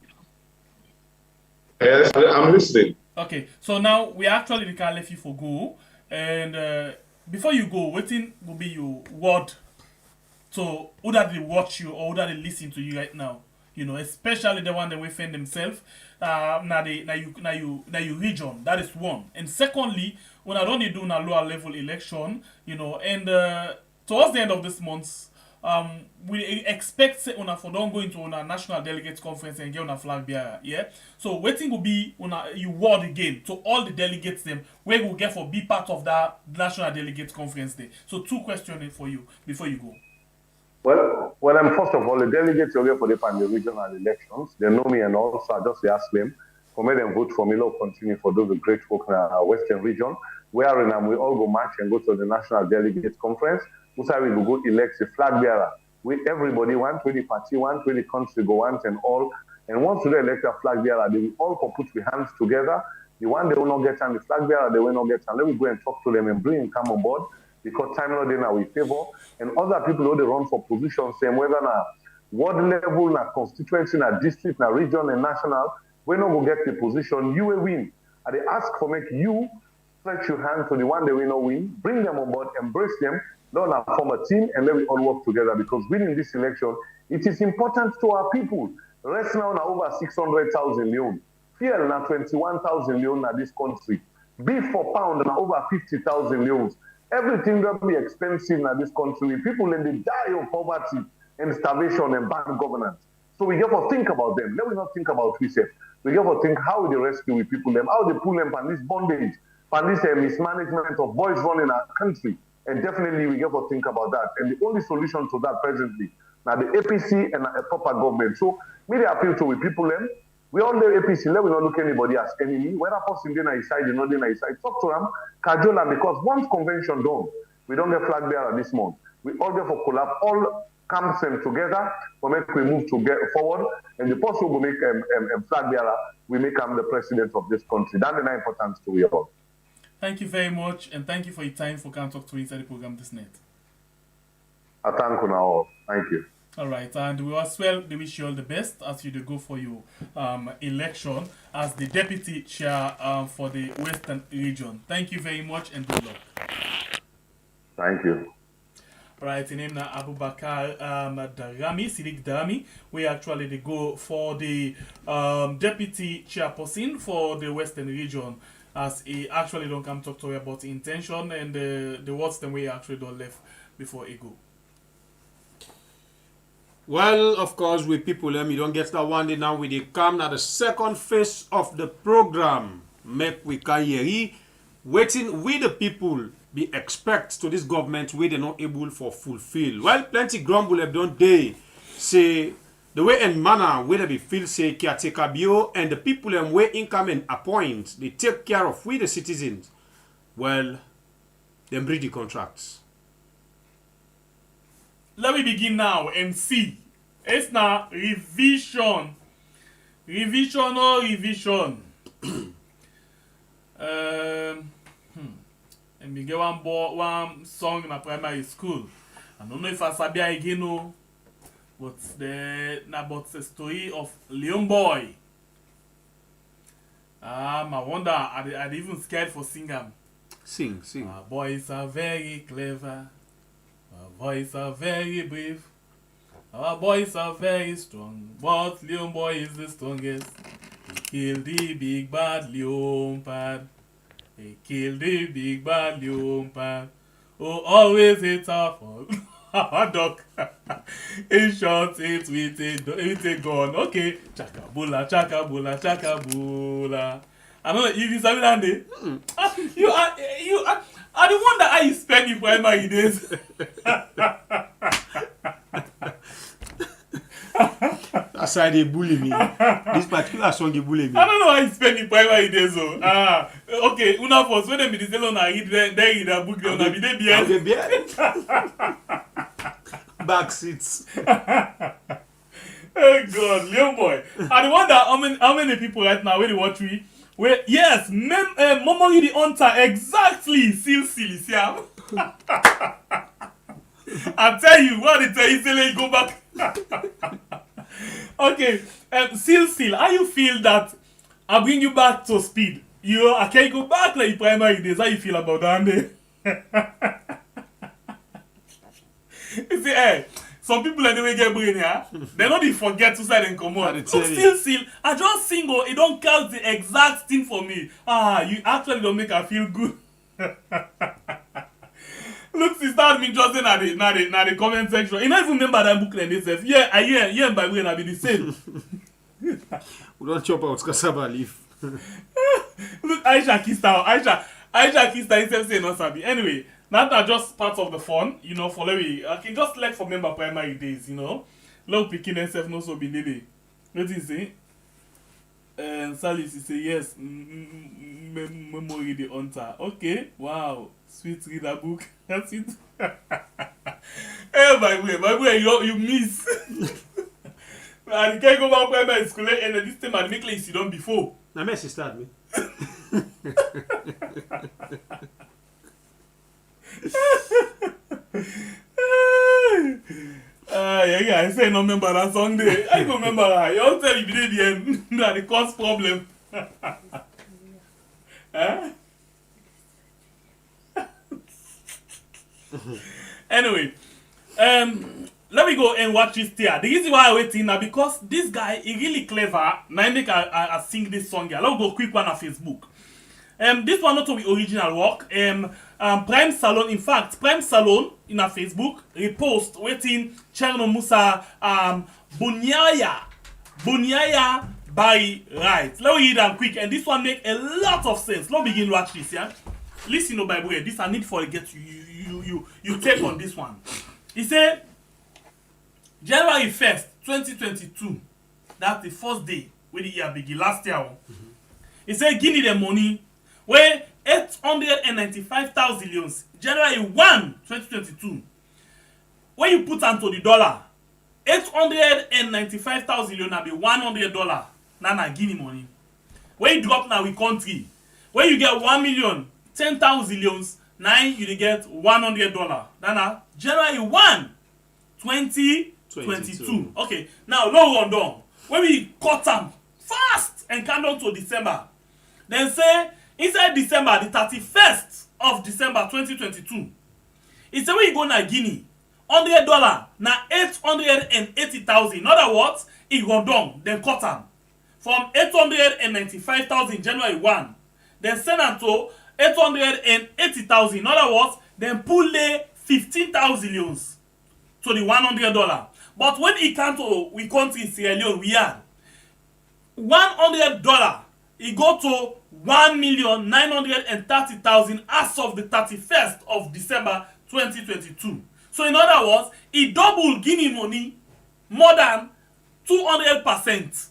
Speaker 9: Yes, I'm listening.
Speaker 5: Okay, so now we actually can let you for go, and before you go, waiting will be your word. So who that they watch you or who that they listen to you right now, you know, especially the one that we find themselves. Now you region. That is one, and secondly, when I don't do a lower level election, you know, and towards the end of this month. We expect say una for don't go into a national delegates conference and get on a flag bearer, yeah. So waiting will be you word again to all the delegates them where we will get for be part of that national delegates conference day. So 2 questions for you before you go.
Speaker 6: Well, first of all, the delegates are here for the regional elections. They know me and all, so I just ask them for me them vote for me. Lord continue for those great work in our Western region. Where we all go march and go to the national delegates conference. We will go elect a flag bearer. Everybody want, where the party want, where the country go want and all. And once they elect a flag bearer, they will all put their hands together. The one they will not get on the flag bearer, they will not get on. Let me go and talk to them and bring him come on board because time not now we favor. And other people who they run for positions, same whether na ward level, na constituency, na district, na region and national, we not go get the position, you will win. And they ask for make you stretch your hand to the one they will not win, bring them on board, embrace them. Let us form a team and let we all work together because winning this election, it is important to our people. Rest now over 600,000 Leon. Fuel now 21,000 Leon in this country. Beef for pound now over 50,000 Leons. Everything will be expensive in this country. People in the die of poverty and starvation and bad governance. So we have to think about them. Let us not think about ourselves. We have to think how they rescue with people them, how they pull them from this bondage, from this mismanagement of boys running our country. And definitely we have to think about that. And the only solution to that presently, now the APC and a proper government. So media appeal to with people them. We all the APC, let we not look anybody as enemy. Whether person in his side, not in his side, talk to them, cajole them, because once convention done, we don't get flag bearer this month. We all get for collab, all camps them together, we make we move to get forward, and the person will make a flag bearer, we make him the president of this country. That's the importance to we all.
Speaker 5: Thank you very much, and thank you for your time for coming to talk to inside the program this night.
Speaker 6: I thank you now. Thank you.
Speaker 5: All right, and we as well wish you all the best as you go for your election as the deputy chair for the Western region. Thank you very much, and good luck.
Speaker 6: Thank you.
Speaker 5: All right, in name Abubakar Darami, Sidik Darami. We actually go for the deputy chairperson for the Western region. As he actually don't come talk to you about intention and the words that we actually don't left before he go.
Speaker 8: Well, of course, we people, me don't get that one day now. We dey come now the second phase of the program. Make we can hear waiting we the people be expect to this government where they're not able for fulfill. Well, plenty grumble have done day say the way and manner where they be feel say caretaker bio and the people and where income and appoint they take care of we the citizens. Well, them breed the contracts.
Speaker 5: Let me begin now and see. It's now revision. Revision or revision. And we get one song in my primary school. I don't know if I sabi again, no, but about the story of Leon Boy. I wonder, I'd even scared for singing.
Speaker 8: Sing.
Speaker 5: Our boys are very clever. Our boys are very brave. Our boys are very strong. But Leon Boy is the strongest. He killed the big bad leopard. He killed the big bad leopard. Oh, always a tough dog. He shot it with a gun. Okay. Chakabula, chakabula, chakabula. I don't know if you sabi that day. I don't wonder how you spend your primary days.
Speaker 8: That's why they bully me. This particular song they bully me.
Speaker 5: I don't know how you spend your primary days, though. Okay, una first when they be the salon I read there in the book, they be there behind.
Speaker 8: Back seats.
Speaker 5: Oh God, Leon Boy. I wonder how many people right now when they watch me. Well, yes, Momoyi the Hunter, exactly. Seal, yeah. I tell you, what they tell you, say go back. Okay, Seal, how you feel that I bring you back to speed? I can't go back like primary days. How you feel about that? You see, some people anyway get brain here. They don't even forget to say and come on. Look, Seal, I just single. It don't count the exact thing for me. You actually don't make her feel good. Look, sister, me just in the comment section. You don't even remember that book and itself. Yeah, I hear by brain I be the same.
Speaker 8: We don't chop out cassava leaf.
Speaker 5: Look, Aisha Kista itself say no sabi. Anyway. That are just part of the fun, for Larry. I can just for member primary days, Love picking himself no so be lady. What is it? And Sally say yes, Memory the Hunter. Okay, wow, sweet reader book. That's it. Hey, my way, you miss. And you can't go back primary school and this time I make like you done before.
Speaker 8: Now, Messi start me.
Speaker 5: Yeah, I say no remember that song there. I don't remember that. You all tell you did the end. That the cause problem. Anyway, let me go and watch this here. The reason why I waiting now because this guy is really clever. Now I make I sing this song here. Let's go quick one on Facebook. This one not to be original work. Prime Salone, in fact, Prime Salone in our Facebook repost waiting Cherno Musa Bunyaya by right. Let me read them quick, and this one make a lot of sense. Let's begin watch this, yeah. Listen to Bible. This I need for to get you take on this one. He said January 1st, 2022. That's the first day when the year begin last year. He said give me the money. Where 895,000 zillions, January 1, 2022. When you put onto the dollar, 895,000 zillions will be $100. Now Guinea money. When you drop now with country, when you get 1 million, 10,000 zillions, now you get $100. Now January 1, 2022. Okay, now low run down. When we cut them fast and come down to December, then say inside December, the 31st of December 2022, it's when you go to Guinea, $100, now 880,000. In other words, it go down, then cut them. From 895,000 January 1, then send them to 880,000. In other words, then pull the 15,000 loans to the $100. But when it comes to we country Sierra Leone, we are $100. It go to 1,930,000 as of the 31st of December 2022. So in other words, it double Guinea money more than 200%.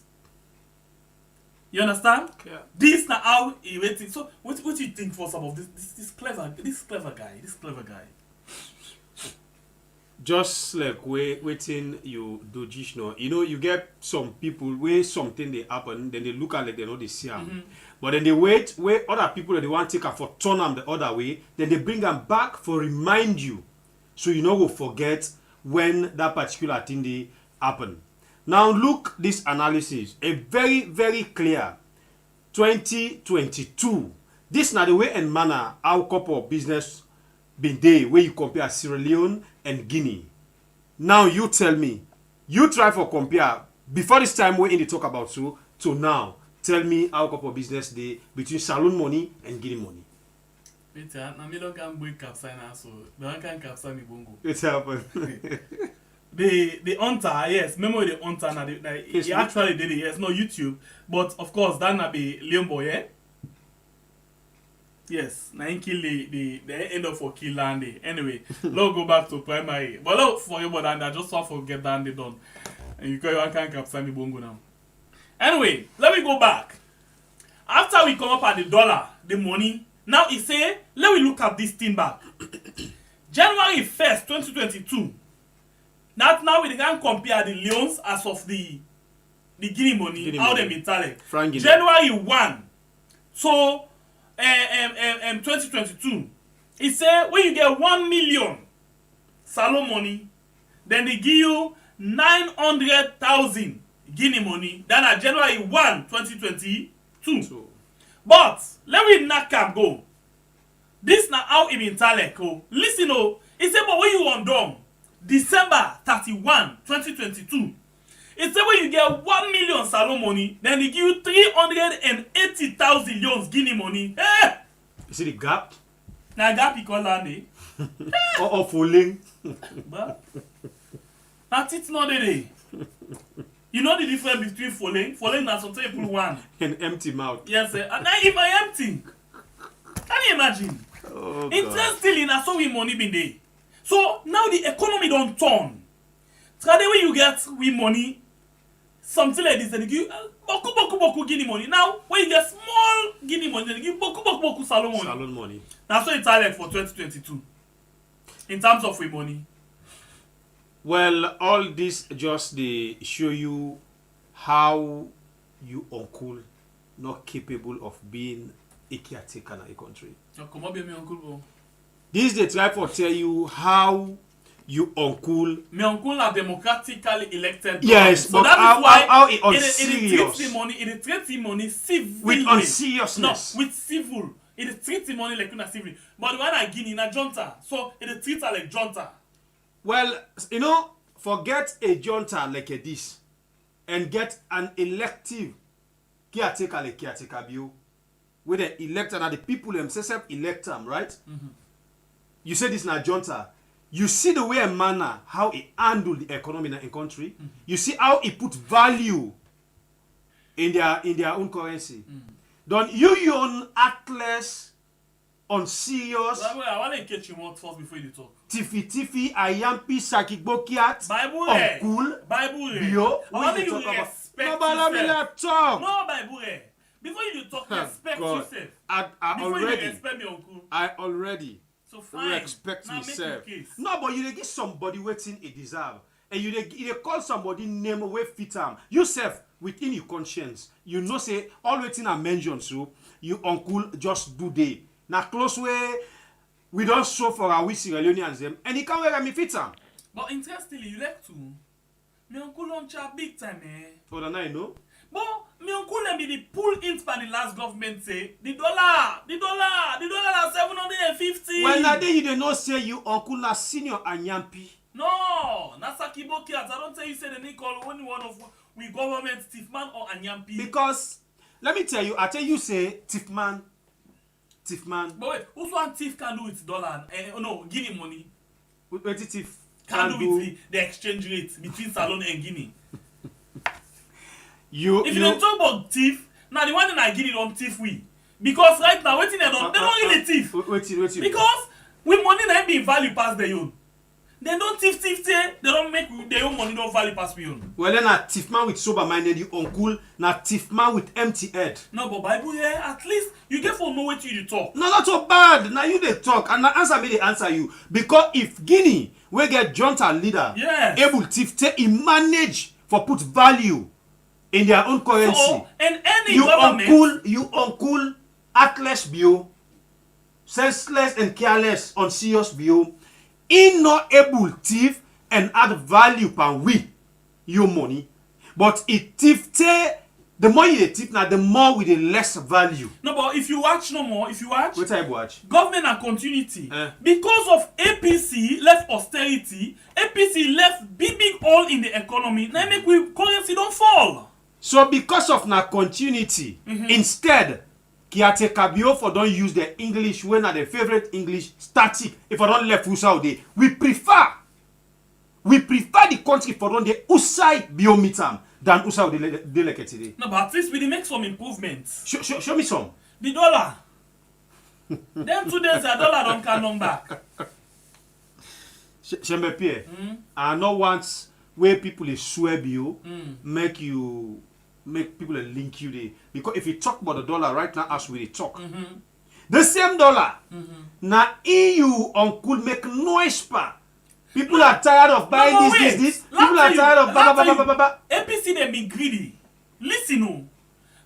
Speaker 5: You understand?
Speaker 8: Yeah.
Speaker 5: This now how he waiting. So what do you think for some of this clever guy?
Speaker 8: Just like waiting you do just know. You know, you get some people where something they happen, then they look at like they know they see them. But then they wait where other people that they want to take for turn them the other way, then they bring them back for remind you. So you know will forget when that particular thing they happen. Now look this analysis. A very, very clear 2022. This now the way and manner our couple of business been day where you compare Sierra Leone and Guinea. Now you tell me, you try for compare before this time we in the talk about so to now. Tell me our couple of business day between Salone money and Guinea money.
Speaker 5: It's
Speaker 8: happened.
Speaker 5: The hunter, yes, remember the hunter now he actually did it, yes, no YouTube, but of course that na be Leon boy, yeah? Yes, now he kill the end up for kill Landy. Anyway, let's go back to primary. But look for you, but I just want to get that done. And you can't capture me bongo now. Anyway, let me go back. After we come up at the dollar, the money, now he say, let me look at this thing back. January 1st, 2022. Now we can compare the loans as of the Guinea money, how they metallic. January 1. So 2022. It say when you get 1 million Salone money, then they give you 900,000 Guinea money. Then at January 1, 2022. But let me knock up go. This now how it metallic. Listen, it say but when you on done December 31, 2022. It said when you get 1 million Salone money, then they give you 380,000 loans Guinea money. Hey!
Speaker 8: You see the gap?
Speaker 5: Now gap you call that name.
Speaker 8: Or falling.
Speaker 5: But that's it not the day. You know the difference between falling? Falling and sometimes people one.
Speaker 8: An empty mouth.
Speaker 5: Yes, sir. And now if I empty. Can you imagine?
Speaker 8: Oh,
Speaker 5: interest still in a so we money been there. So now the economy don't turn. Today when you get we money, something like this, they give boku Guinea money. Now when you get small Guinea money, they give boku Salone money.
Speaker 8: Salone money.
Speaker 5: That's what it's like for 2022. In terms of we money.
Speaker 8: Well, all this just they show you how you uncle not capable of being a caretaker in a country.
Speaker 5: Come on, be my uncle.
Speaker 8: This they try to tell you how you uncle.
Speaker 5: My uncle are democratically elected.
Speaker 8: Yes,
Speaker 5: so
Speaker 8: but
Speaker 5: that
Speaker 8: how,
Speaker 5: is why
Speaker 8: how it
Speaker 5: it
Speaker 8: unserious.
Speaker 5: It treats the money civilly.
Speaker 8: With unseriousness.
Speaker 5: No, with civil. It treats the money like una civil. But when I Guinea na junta, so it treats her like junta.
Speaker 8: Well, you know, forget a junta like a this and get an elective caretaker like caretaker bill. Where they elect and the people themselves elect them, right? Mm-hmm. You say this na junta. You see the way a manner how it handle the economy in a country. Mm-hmm. You see how it put value in their own currency. Mm-hmm. Don't you on atlas on serious?
Speaker 5: I want to catch you more first before you talk.
Speaker 8: Tiffy, Ayampi, Sakigbokiat,
Speaker 5: Bible,
Speaker 8: Uncle,
Speaker 5: Bible,
Speaker 8: Bio.
Speaker 5: I want you to respect
Speaker 8: yourself.
Speaker 5: Talk. No, Bible. Before you talk, respect yourself.
Speaker 8: I already.
Speaker 5: You respect me, uncle.
Speaker 8: I already.
Speaker 5: So fine.
Speaker 8: Respect
Speaker 5: now
Speaker 8: myself.
Speaker 5: No,
Speaker 8: but you give somebody waiting a deserve, and you call somebody name where fit am. Yourself within your conscience, you know say all waiting and mention so you uncle just do day. Now close way we don't show for our we Leoneans them, and he can't wear me fit am.
Speaker 5: But interestingly, you like to. My uncle launch a big time, eh?
Speaker 8: Oh, then I know.
Speaker 5: But my uncle let me the pull in by the last government say the dollar is 750.
Speaker 8: Well, now then you don't know say you uncle na senior Anyampi.
Speaker 5: No, Nasaki Bokiat. I don't tell you say the name call only one of we government Tiffman or Anyampi.
Speaker 8: Because let me tell you say Tiffman.
Speaker 5: But wait, who's one thief can do with dollar? No, Guinea money.
Speaker 8: Wait, thief.
Speaker 5: Can't do with the exchange rate between Salone and Guinea.
Speaker 8: If
Speaker 5: you don't talk about thief, now the one in Guinea don't thief we. Because right now, they don't really thief.
Speaker 8: Wait.
Speaker 5: Because we money not be value past their own. They don't thief, they don't make their own money don't value past we own.
Speaker 8: Well, then a thief man with sober minded, you uncle, na thief man with empty head.
Speaker 5: No, but Bible here, at least you get for know what you talk.
Speaker 8: No, not so bad. Now you they talk, and the answer me they answer you. Because if Guinea we get junta leader,
Speaker 5: yes,
Speaker 8: able thief take he manage for put value in their own currency.
Speaker 5: So, and any government,
Speaker 8: you uncle, heartless bio, senseless and careless, unserious bio. He not able thief and add value per we your money, but it thief the more you thief now, the more with the less value.
Speaker 5: No, but if you watch
Speaker 8: What type watch?
Speaker 5: Government and continuity. Because of APC left austerity, APC left big hole in the economy. Now make we currency don't fall.
Speaker 8: So because of na continuity, instead Kiatekabio for don't use the English when are the favorite English static. If I don't left Usai, we prefer the country for don't the Usai biometam than Usai delegate today.
Speaker 5: No, but at least we did make some improvements.
Speaker 8: Show me some.
Speaker 5: The dollar. Then 2 days the dollar don't come back.
Speaker 8: Shembe Pierre, I know once where people is swear you, make people link you there. Because if you talk about the dollar right now as we talk, the same dollar, now EU uncle make noise pa. People are tired of buying this. People are tired of
Speaker 5: APC they be greedy. Listen, no.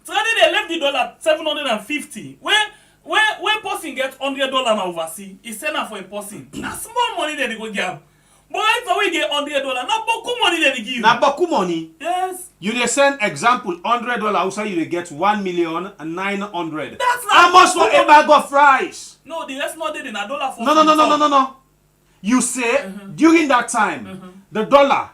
Speaker 5: Today they left the dollar 750. Where person get $100 now overseas, it's enough for a person. Now small money that they go give. But right now we get $100. Now boku money that they give.
Speaker 8: Now boku money.
Speaker 5: Yes.
Speaker 8: You dey send example $100. Also you dey get 1,900,000.
Speaker 5: That's not
Speaker 8: how much for a bag of rice?
Speaker 5: No, the rest not in a dollar for.
Speaker 8: No. You say during that time the dollar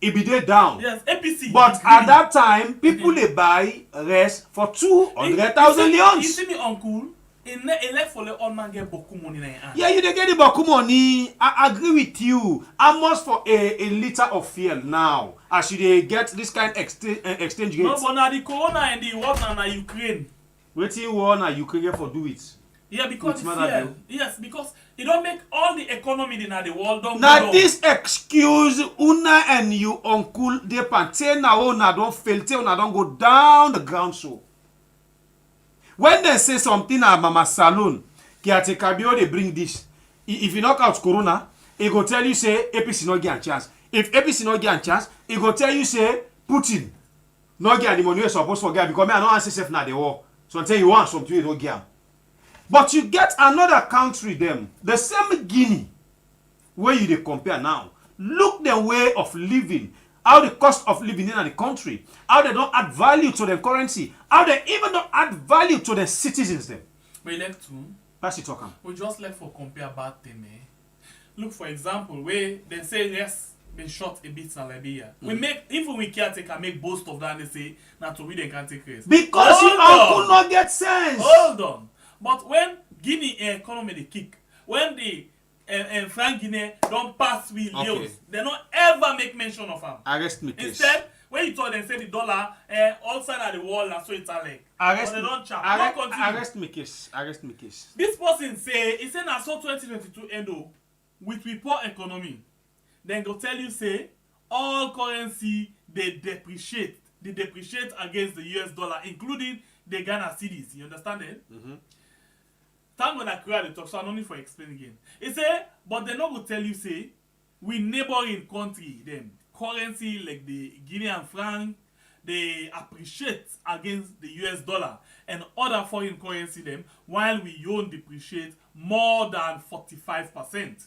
Speaker 8: it be there down.
Speaker 5: Yes, APC.
Speaker 8: But at that time people they buy rest for 200,000 leons.
Speaker 5: You see me uncle? In left for the old man get boku money in hand.
Speaker 8: Yeah, you dey get the boku money. I agree with you. How much for a liter of fuel now? As you dey get this kind exchange rate.
Speaker 5: No, but now the corona and the war na Ukraine.
Speaker 8: Wetin war na Ukraine for do it?
Speaker 5: Yeah, because fuel. Yes, because it don't make all the economy in the world don't
Speaker 8: now
Speaker 5: go down.
Speaker 8: This excuse una and you uncle dey pante na una don't fail till una don't go down the ground so. When they say something at Mama Salone, Kiatekabio they bring this. If you knock out Corona, it go tell you say APC not get a chance. If APC not get a chance, it go tell you say Putin not get the money you're supposed to get because I don't answer safe now the war. So until you want something you don't get. But you get another country them, the same Guinea, where you they compare now. Look the way of living. How the cost of living in the country, how they don't add value to the currency, how they even don't add value to the citizens them.
Speaker 5: We like to.
Speaker 8: Pass it talking.
Speaker 5: We just like for compare bad thing. Look for example where they say yes, been short a bit in Liberia. We make even we caretaker make boast of that and they say now to we they can't take risk.
Speaker 8: Because you could not get sense.
Speaker 5: Hold on. But when Guinea economy they kick, when the and Frank Guinea don't pass with Leos. They don't ever make mention of them.
Speaker 8: Arrest me case.
Speaker 5: Instead, when you told them say the dollar outside of the wall, that's so it's like.
Speaker 8: Arrest
Speaker 5: they don't chat.
Speaker 8: Arrest me case. Arrest me case.
Speaker 5: This person say he say na so 2022 endo with we poor economy. Then go tell you say all currency they depreciate. They depreciate against the US dollar, including the Ghana cedis. You understand it? Thank God I created the talk, so I don't need for explain again. He say, but they not go tell you say, we neighboring country them currency like the Guinean franc, they appreciate against the US dollar and other foreign currency them, while we own depreciate more than 45%.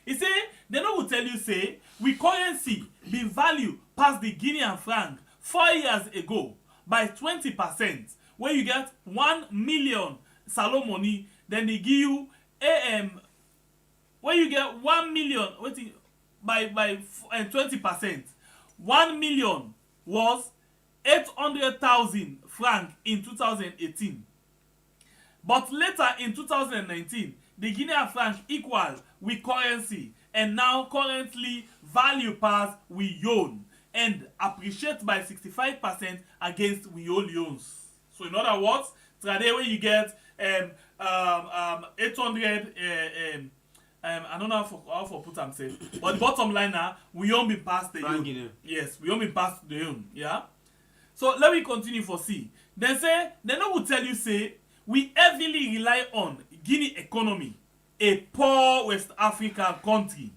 Speaker 5: He say, they not go tell you say, we currency be value past the Guinean franc 4 years ago by 20%, where you get 1 million Salone money, then they give you where you get 1 million by 20%. 1 million was 800,000 francs in 2018. But later in 2019, the Guinean franc equal with currency and now currently value pass we own and appreciate by 65% against we own loans. So in other words, today when you get 800 I don't know how for put am say, but the bottom line now we own be past the own. Yes, we own be past the own. Yeah. So let me continue for C. They say they no will tell you say we heavily rely on Guinea economy, a poor West African country,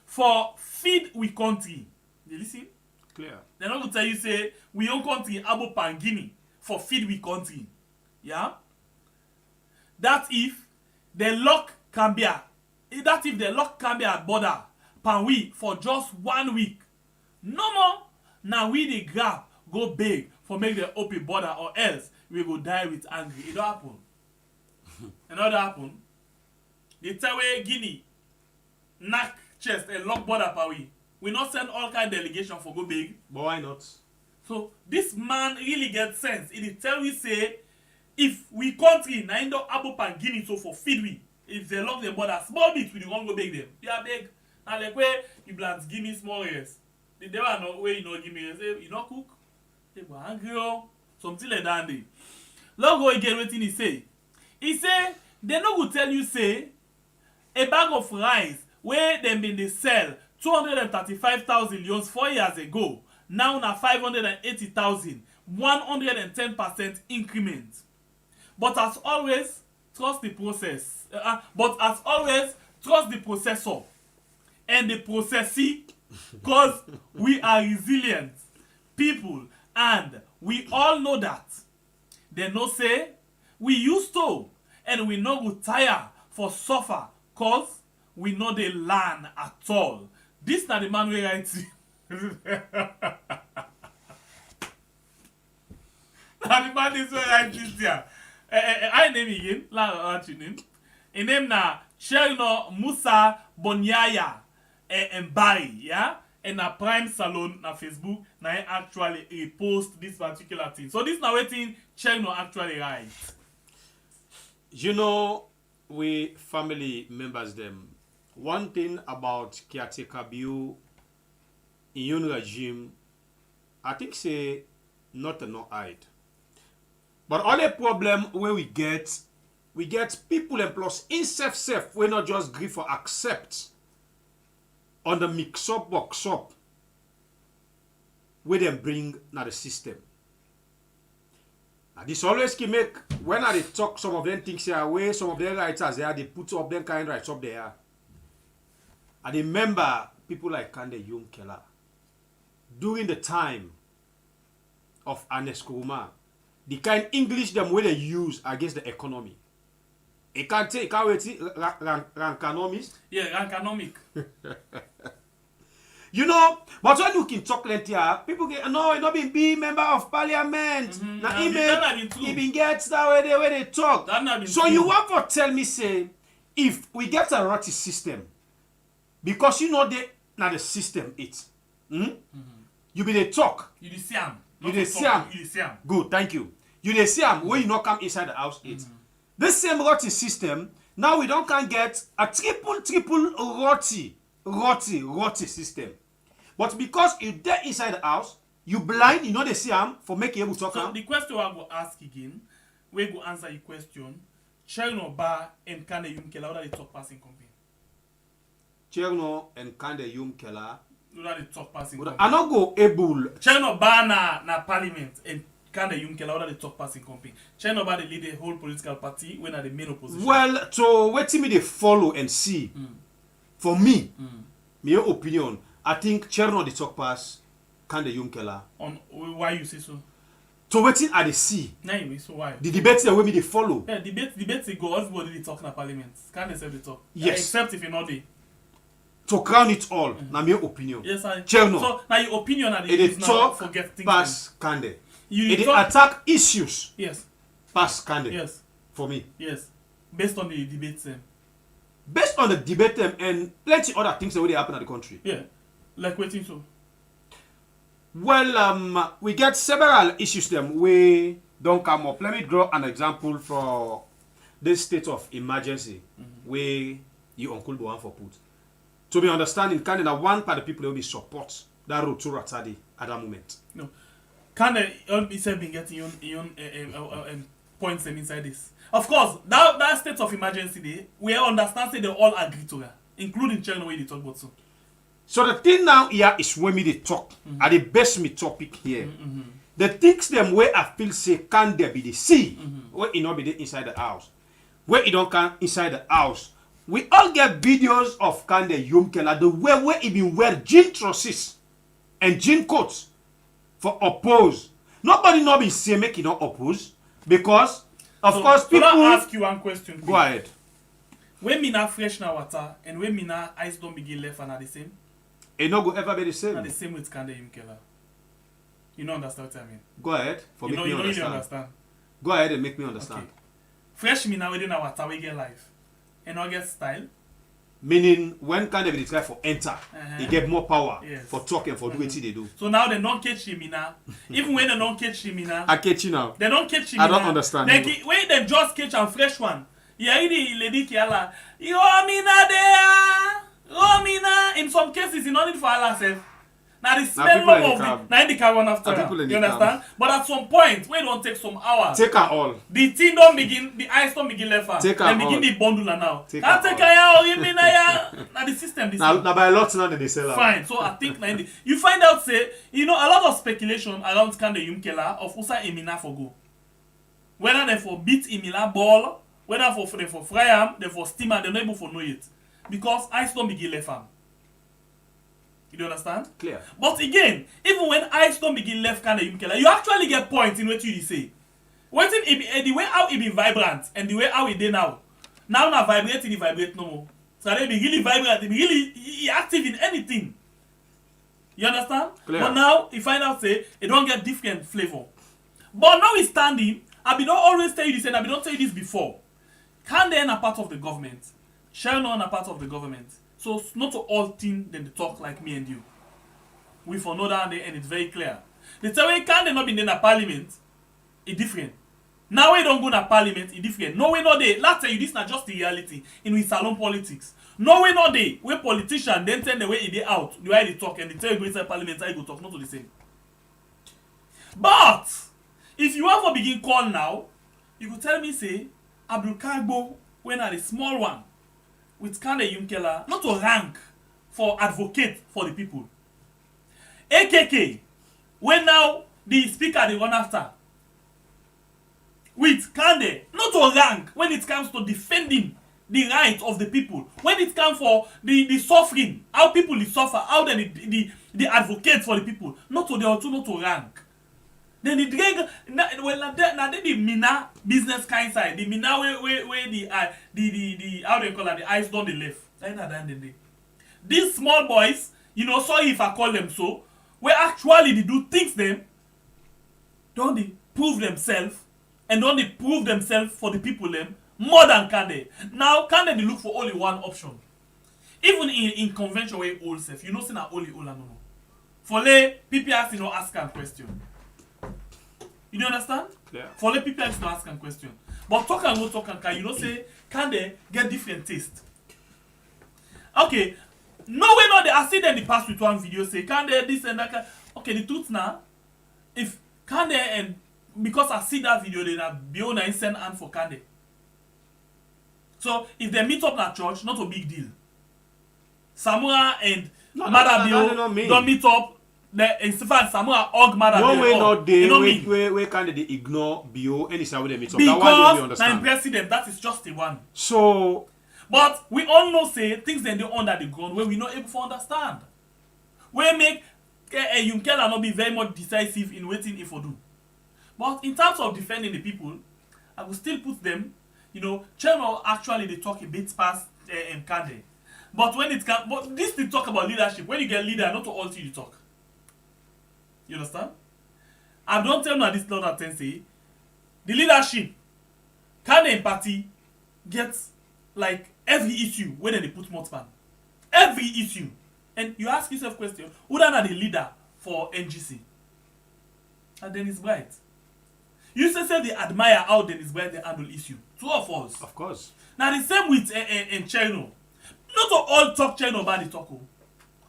Speaker 5: for feed we country. You listen?
Speaker 8: Clear.
Speaker 5: They no will tell you say we own country abo pan Guinea for feed we country. Yeah. That if the lock Cambia, that if the lock Cambia border pan we for just 1 week, no more. Now we the grab go big for make the open border, or else we go die with angry. It don't happen. It don't happen. They tell we Guinea knock chest and lock border pa we not send all kind delegation for go big.
Speaker 8: But why not?
Speaker 5: So this man really get sense. It tell we say if we country na indo abo pan Guinea so for feed we, if they lock the border small bit we won't go big them. They are big. And like where you blans give me small yes. The devil no way you know give me say you not cook. They go angry oh. Something like that. Let's go again wetin he say. He say they no go tell you say a bag of rice where them been they sell 235,000 euros 4 years ago. Now na 580,000, 110% increment. But as always, trust the process. Trust the processor and the processee, because we are resilient people and we all know that. They no say we used to and we no go tire for suffer cause we know they learn at all. This na the man we write na the man is write this here. I name again. What's your name? His name na Cherno Musa Bonyaya Mbari, yeah? And na Prime Salone na Facebook na he actually repost this particular thing. So this na wetin Cherno actually write.
Speaker 8: You know, we family members them. One thing about caretaker bill in your regime, I think say not a no hide. But all the problem where we get people and plus in self we not just agree for accept on the mix up box up where them bring na the system. And this always can make when I talk some of them things here away, some of their writers there they put up them kind of rights up there. I remember people like Kande Yum Kela during the time of Ernest Koroma, the kind English them way they use against the economy. It can't wait rankanomics.
Speaker 5: Yeah, rankanomic.
Speaker 8: You know, but when you can talk like here, people get no, he not been be member of parliament. Now he been gets that way they talk. So you want to tell me say if we get a rotty system, because you know they now the system it. You be the talk.
Speaker 5: You the Siam.
Speaker 8: You the Siam. Good, thank you. You the Siam when you not come inside the house it. This same rotty system, now we don't can get a triple rotty system. But because you there inside the house, you blind, you know the Siam for making able to talk.
Speaker 5: So the question I go ask again, we go answer your question. Cherno Ba and Kande Yum Kela, what are the top passing company?
Speaker 8: Cherno and Kande Yum Kela.
Speaker 5: What are the top passing company?
Speaker 8: I not go able.
Speaker 5: Cherno Ba na parliament and Kande Yum Kela, what are the top passing company? Cherno Ba they lead the whole political party when are the main opposition.
Speaker 8: Well, so wait till me they follow and see. For me, my opinion, I think Cherno the talk pass Kande Yum Kela.
Speaker 5: On why you say so?
Speaker 8: So waiting at the see.
Speaker 5: Nah, so why?
Speaker 8: The debates that way me they follow.
Speaker 5: Yeah, debates they go. Everybody they talk in parliament. Can't accept the talk.
Speaker 8: Yes.
Speaker 5: Except if you're not there.
Speaker 8: To crown it all, na my opinion.
Speaker 5: Yes, I.
Speaker 8: Cherno.
Speaker 5: So now your opinion are the
Speaker 8: It
Speaker 5: now
Speaker 8: talk
Speaker 5: forget things.
Speaker 8: pass Kande.
Speaker 5: You
Speaker 8: It
Speaker 5: talk,
Speaker 8: attack issues.
Speaker 5: yes.
Speaker 8: Pass Kande.
Speaker 5: Yes.
Speaker 8: For me.
Speaker 5: Yes. Based on the debates.
Speaker 8: Based on the debate them and plenty other things that will happen in the country.
Speaker 5: Yeah. Like waiting so.
Speaker 8: Well, we get several issues them we don't come up. Let me draw an example for this state of emergency where you uncle the one for put. To be understanding, kind of one part of people will be support that road to Ratadi at that moment.
Speaker 5: No. Can itself been getting your points them inside this? Of course, that state of emergency day, we understand say they all agree to that, including China where they talk about so.
Speaker 8: So the thing now here is when me they talk, are the best me topic here. The things them where I feel say can there be the sea, where it not be the inside the house, where it don't come inside the house. We all get videos of Kande Yumkela, the way where it been wear jean trousers and jean coats for oppose. Nobody not be say make it not oppose because of course people.
Speaker 5: So I ask you one question.
Speaker 8: Go ahead.
Speaker 5: When me na fresh na water and when me na ice don't begin left and are the same.
Speaker 8: It not go ever be the same.
Speaker 5: Not the same with Kande Yumkela. You don't understand what I mean?
Speaker 8: Go ahead. For
Speaker 5: you
Speaker 8: make me
Speaker 5: don't
Speaker 8: understand.
Speaker 5: really understand.
Speaker 8: Go ahead and make me understand.
Speaker 5: Okay. Fresh me na within our water we get life. And not get style.
Speaker 8: Meaning when Kande be try for enter, he get more power for talking for do what they do.
Speaker 5: So now they don't catch him now. Even when they don't catch him now.
Speaker 8: I catch you now.
Speaker 5: They don't catch him.
Speaker 8: I don't understand.
Speaker 5: Like when they just catch a fresh one. Yeah, the lady kiala. Romina there. Romina. In some cases, you don't need for Allah self. Now the smell of the now the car one after. You understand? But at some point, when it don't take some hours.
Speaker 8: Take her all.
Speaker 5: The thing don't begin. The ice don't begin left.
Speaker 8: Take her
Speaker 5: all. They begin the bundle now. Can't take her Romina ya. Now the system.
Speaker 8: Now by a lot now they sell out.
Speaker 5: Fine. So I think now you find out say a lot of speculation around Kande Yumkela of Usa Emina for go. Whether they for beat Emila ball. Whether they for fry am, they for steamer, they're not able to know it. Because ice don't begin left arm. You understand?
Speaker 8: Clear.
Speaker 5: But again, even when ice don't begin left Kande Yumkela, you actually get points in what you say. Waiting the way how it be vibrant and the way how it dey now. Now not vibrating, it vibrate no more. So they be really vibrant, they be really active in anything. You understand?
Speaker 8: Clear.
Speaker 5: But now you find out say it don't get different flavor. But now we standing, I be don't always tell you this and I be don't tell you this before. Kande are part of the government. Shall not a part of the government. So not to all things then they talk like me and you. We for know that and it's very clear. The time when Kande not been in a parliament, it's different. Now we don't go to parliament, it's different. No way not there. Let's tell you this not just the reality in with salon politics. No way not there. Where politicians then tell the way they out, the way they talk and they tell you go inside parliament, I go talk, not to the same. But if you have a begin call now, you could tell me say Abdul Kagbo when are the small one with Kande Yumkela not to rank for advocate for the people. AKK when now the speaker they run after with Kande not to rank when it comes to defending the rights of the people, when it comes for the suffering, how people suffer, how the advocate for the people, not to the also not to rank. Then the drag well now they the Mina business kind side. The Mina where the how they call it, the eyes down the left. Like that and the day. These small boys, sorry if I call them so, where actually they do things them, don't they prove themselves and don't they prove themselves for the people them more than Kande. Now Kande they look for only one option. Even in convention where old self, say na only no. For lay people ask ask a question. You understand?
Speaker 8: Yeah.
Speaker 5: For let people to ask a question. But talk and go talk and can say Kande get different taste. Okay. No way not I see them the past with one video say Kande this and that. Okay, the truth now, if Kande and because I see that video, then I beyond I send hand for Kande. So if they meet up at church, not a big deal. Samura and Madabio don't meet up. In fact, Samura og Madabio.
Speaker 8: No way not there. Where can they ignore Bio and it's how they meet up?
Speaker 5: Because I'm president, that is just the one.
Speaker 8: So,
Speaker 5: but we all know say things then they under the ground where we not able to understand. Where make Yumkela not be very much decisive in waiting if we do. But in terms of defending the people, I will still put them. Chairman actually they talk a bit past Kande. But when it comes, but this they talk about leadership. When you get leader, not to all you talk. You understand? I don't tell you this not that say the leadership Kande party gets like every issue when they put Motman. Every issue. And you ask yourself question, who are the leader for NGC? And Dennis Bright. You say they admire how Dennis Bright they handle issue. Two of us.
Speaker 8: Of course.
Speaker 5: Now the same with Chino. Not all talk chain nobody talk. Oh.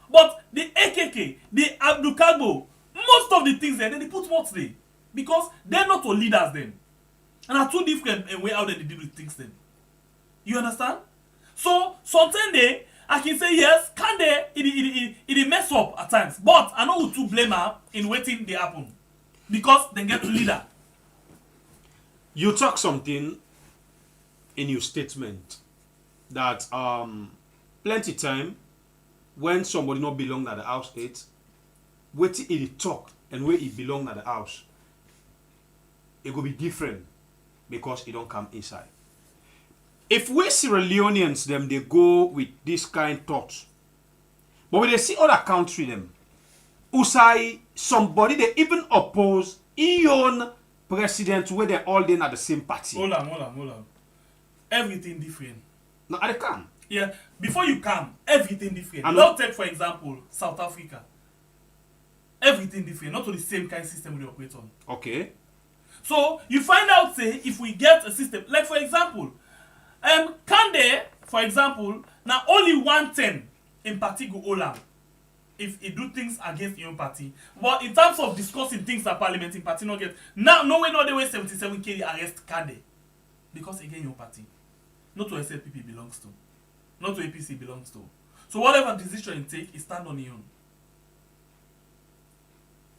Speaker 5: But the AKK, the Abdul Kagbo, most of the things there, they put what they. Because they're not all leaders then. And are two different way how they deal with things then. You understand? So, sometimes I can say yes, can they, it mess up at times. But I know who to blame her in waiting they happen. Because they get to leader.
Speaker 8: You talk something in your statement that plenty time when somebody not belong at the house waiting it talk and where it belong at the house, it will be different because it don't come inside. If we Sierra Leoneans them they go with this kind thoughts, but when they see other country them, who say somebody they even oppose Ion president where they all in at the same party.
Speaker 5: Hold on. Everything different.
Speaker 8: No, I can.
Speaker 5: Yeah, before you come, everything different. Now take for example South Africa. Everything different, not to the same kind of system we operate on.
Speaker 8: Okay.
Speaker 5: So you find out say if we get a system like for example, can they, for example, now only 110 in particular Olam if he do things against your own party. But in terms of discussing things at parliament in party not get now no way no the way 77k arrest Kande. Because again your party. Not to SLPP belongs to. Not to APC belongs to. So whatever decision you take, it stand on your own.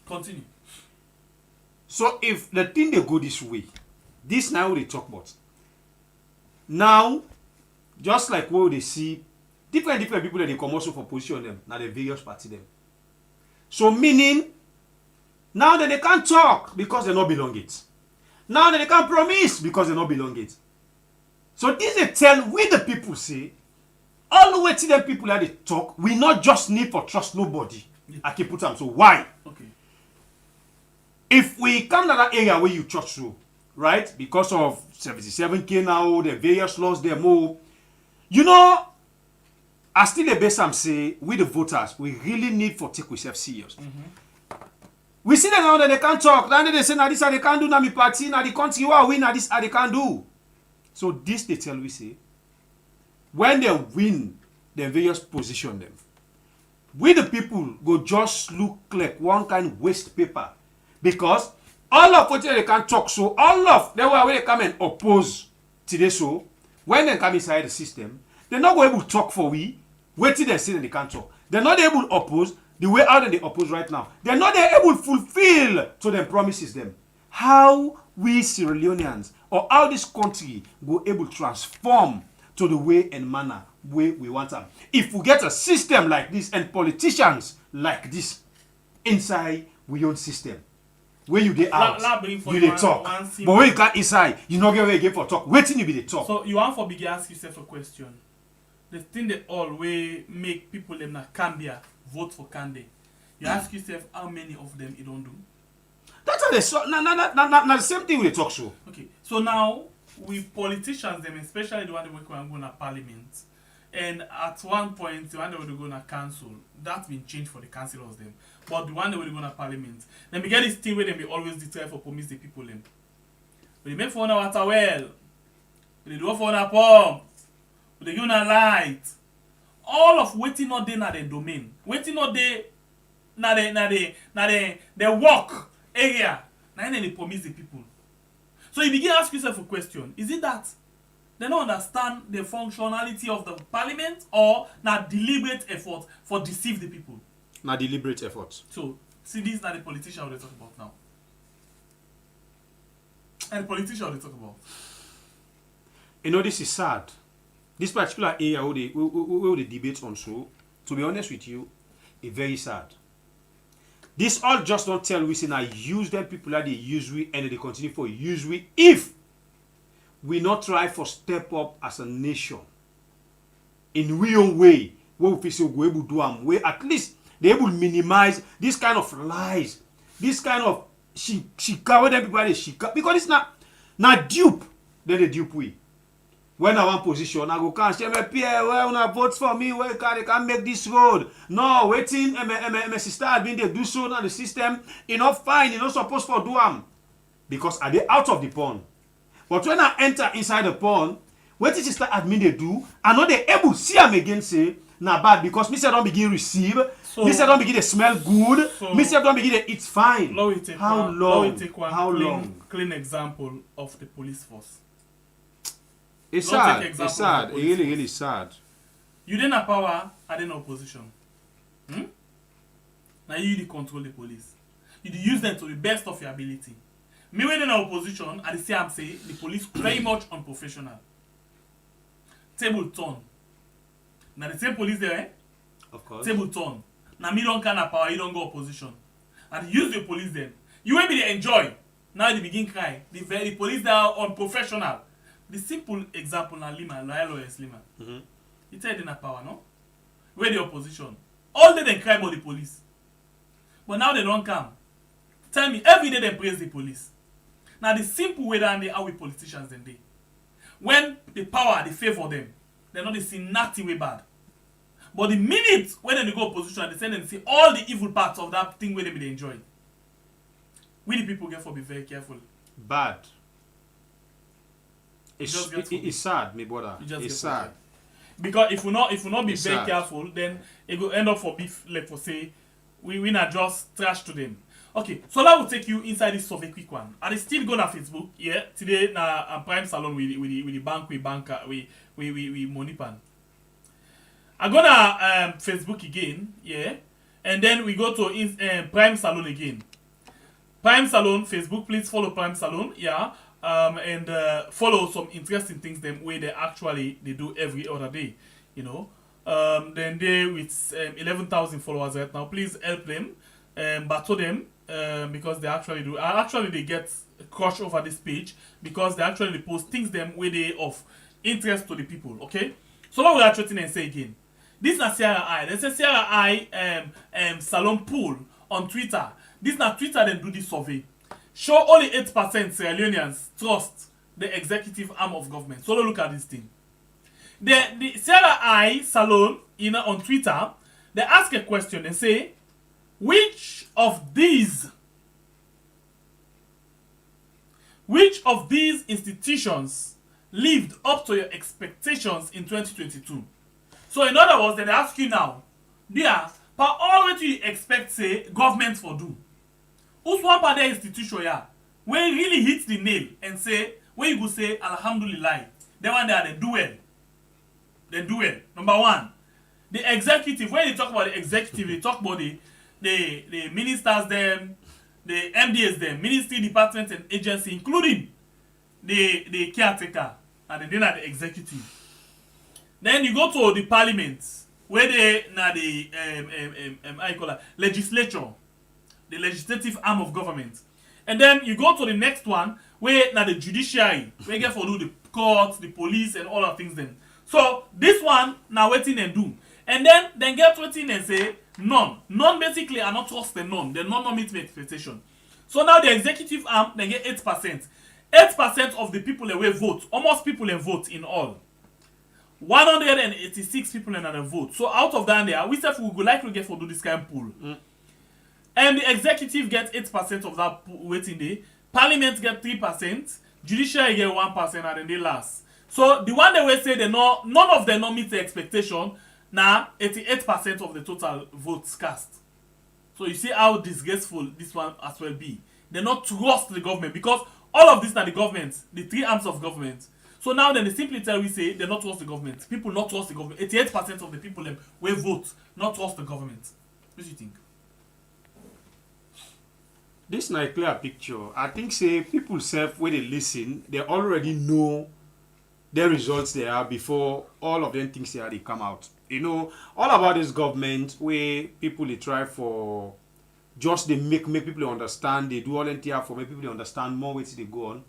Speaker 5: Continue.
Speaker 8: So if the thing they go this way, this now they talk about. Now, just like where they see different people that they come also for position them, now the various party them. So meaning, now that they can't talk because they not belong it. Now that they can't promise because they not belong it. So this they tell we the people say, all the way to them people that they talk, we not just need for trust nobody. Yeah. I can put them. So why?
Speaker 5: Okay.
Speaker 8: If we come to that area where you trust through, right? Because of 77k now, the various laws they move. You know, I still the best I'm say, we the voters, we really need for take ourselves serious. We see them now that they can't talk. Then they say, now this they can't do, now me party, now the country where win, now this they can't do. So this they tell we say, when they win the various position them, we the people go just look like one kind of waste paper. Because all of what they can talk, so all of them where they come and oppose today, so when they come inside the system, they're not able to talk for we, wait till they say that they can't talk. They're not able to oppose the way out they oppose right now. They're not able to fulfill to them promises them. How we Sierra Leoneans or how this country go able to transform to the way and manner way we want them. If we get a system like this and politicians like this inside we own system. When you get out, you dey talk. But when you can't inside, you not get where again for talk. Waiting you be the talk.
Speaker 5: So you want for big ask yourself a question. The thing that always make people them na Cambia vote for Kande. You ask yourself how many of them you don't do.
Speaker 8: That's how they so na the same thing with the talk show.
Speaker 5: Okay. So now with politicians them, especially the one that work on going to parliament, and at one point the one that will go to council, that's been changed for the councillors them. But the one that will go to parliament, then we get this thing where they be always declare for promise the people them. But they make for one water well, they do for one pump, they give una light. All of waiting not there na the domain. Waiting not there na the work area. Now they promise the people. So you begin to ask yourself a question. Is it that they don't understand the functionality of the parliament or not deliberate effort for deceive the people?
Speaker 8: Not deliberate effort.
Speaker 5: So see this is not the politician we talk about now. And the politician we talk about.
Speaker 8: You know, this is sad. This particular area where the debate on so, to be honest with you, is very sad. This all just don't tell we say now use them people that they use we and they continue for use we if we not try for step up as a nation in real way where we say we able to do them way at least they able to minimize this kind of lies, this kind of shika where them people they shika because it's not dupe then they dupe we. When I want position, I go can't say me Pierre, where una vote for me, where they can make this road. No, waiting, my sister had been there do so now the system, enough fine, you not supposed to do them. Because are they out of the pond? But when I enter inside the pond, what is sister admin they do, and not they able see them again say, nah bad, because me say don't begin receive, me say don't begin to smell good, me say don't begin to eat fine. How long? How long?
Speaker 5: Clean example of the police force.
Speaker 8: It's sad. It's sad. It's really, really sad.
Speaker 5: You didn't have power, I didn't opposition. Now you control the police. You use them to the best of your ability. Me when in opposition, I say I'm saying the police very much unprofessional. Table turn. Now the same police there, eh?
Speaker 8: Of course.
Speaker 5: Table turn. Now me don't can have power, you don't go opposition. And use the police then. You will be they enjoy. Now they begin cry. The police that are unprofessional. The simple example now Lima, lawyers Lima. He said they didn't have power, no? Where the opposition. All day they cry about the police. But now they don't come. Tell me, every day they praise the police. Now the simple way that they are with politicians then they. When the power, they favor them, they're not they see nothing way bad. But the minute when they go opposition, they say them see all the evil parts of that thing where they enjoy. We the people get for be very careful.
Speaker 8: Bad. It's sad, my brother. It's sad.
Speaker 5: Because if we not be
Speaker 8: it's
Speaker 5: very
Speaker 8: sad.
Speaker 5: careful, then it will end up for beef like for say we not just trash to them. Okay, so that will take you inside this survey quick one. And it's still going on Facebook. Yeah, today na Prime Salone with the bank we money pan. I'm gonna Facebook again, yeah, and then we go to Prime Salone again. Prime Salone Facebook, please follow Prime Salone, yeah, and follow some interesting things them where they do every other day, you know. Then they with 11,000 followers right now. Please help them, battle them. Because they actually do. They get crushed over this page because they actually post things them where they of interest to the people. Okay, so what we are trying to say again. This is not Sierra Eye. There's a Sierra Eye Salone poll on Twitter. This is not Twitter. Then do this survey. Show only 8% Sierra Leoneans trust the executive arm of government. So look at this thing. The Sierra Eye Salone on Twitter, they ask a question and say, Which of these institutions lived up to your expectations in 2022? So in other words, they ask you now, dear, for all what you expect, say, government for do. Who's one part of the institution here? Where it really hits the nail and say, where you go say, Alhamdulillah, they one there, they do well. They do well. Number one, the executive, when they talk about the executive, they talk about the ministers them, the MDs them, ministry, departments and agency, including the caretaker and then at the executive. Then you go to the parliament, where they now the I call it legislature, the legislative arm of government. And then you go to the next one, where now the judiciary, where you get for do the courts, the police and all of things then. So this one now waiting and do. And then get waiting and say none. None basically are not trusted none. They're not meet expectation. So now the executive arm, they get 8%. 8% of the people that will vote. Almost people that vote in all. 186 people in the vote. So out of that there, we said we would like to get for do this kind of pool. And the executive get 8% of that waiting day. Parliament get 3%. Judiciary get 1% and then they last. So the one that will say none of them not meet the expectation. Now, 88% of the total votes cast. So you see how disgraceful this one as well be. They not trust the government because all of this are the government, the three arms of government. So now then they simply tell we say they not trust the government. People not trust the government. 88% of the people will vote not trust the government. What do you think?
Speaker 8: This is not a clear picture. I think say people self when they listen, they already know the results they are before all of them things they come out. You know, all about this government where people they try for just they make people understand, they do all entire for make people understand more ways they go on.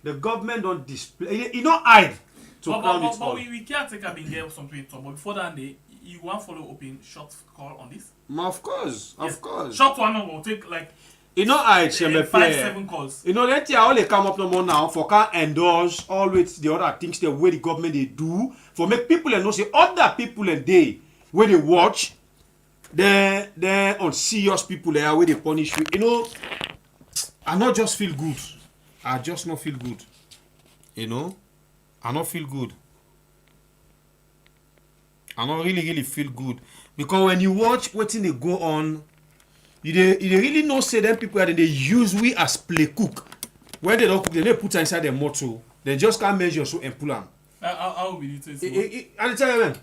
Speaker 8: The government don't display, you know, hide to crown it all.
Speaker 5: But we can't take a big game something to talk. But before that, you want to follow open short call on this?
Speaker 8: Of course,
Speaker 5: yes.
Speaker 8: Of course.
Speaker 5: Short one will take like
Speaker 8: you know, I
Speaker 5: 5-7 calls.
Speaker 8: You know, let you only come up no more now for can endorse always the other things the way the government they do for make people and know say other people and they where they watch they on serious people there where they punish you. You know, I not just feel good. I just not feel good. You know, I not feel good. I don't really feel good. Because when you watch what they go on, you really know say them people that they use we as play cook. When they don't cook, they put inside their motto. They just can't measure so and pull them.
Speaker 5: How will it taste?
Speaker 8: And tell you, man,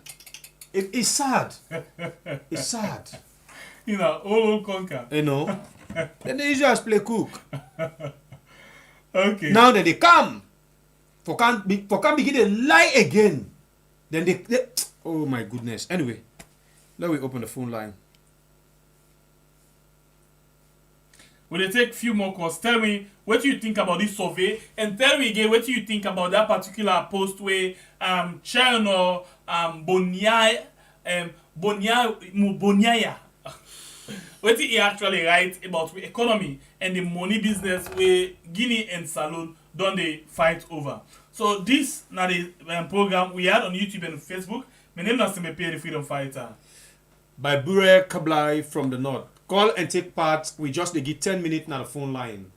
Speaker 8: it's sad. It's sad.
Speaker 5: You know, all conquer.
Speaker 8: You know? Then they use you as play cook.
Speaker 5: Okay.
Speaker 8: Now that they come, for can't begin to lie again. Then they oh my goodness. Anyway, let me open the phone line.
Speaker 5: Will they take few more calls? Tell me what you think about this survey, and tell me again what you think about that particular post where China Bonyaya what he actually write about the economy and the money business where Guinea and Salone don't they fight over. So this now the program we had on YouTube and Facebook. My name is Semepe, the freedom fighter.
Speaker 8: By Bure Kablai from the north. Call and take part. We just give 10 minutes now the phone line.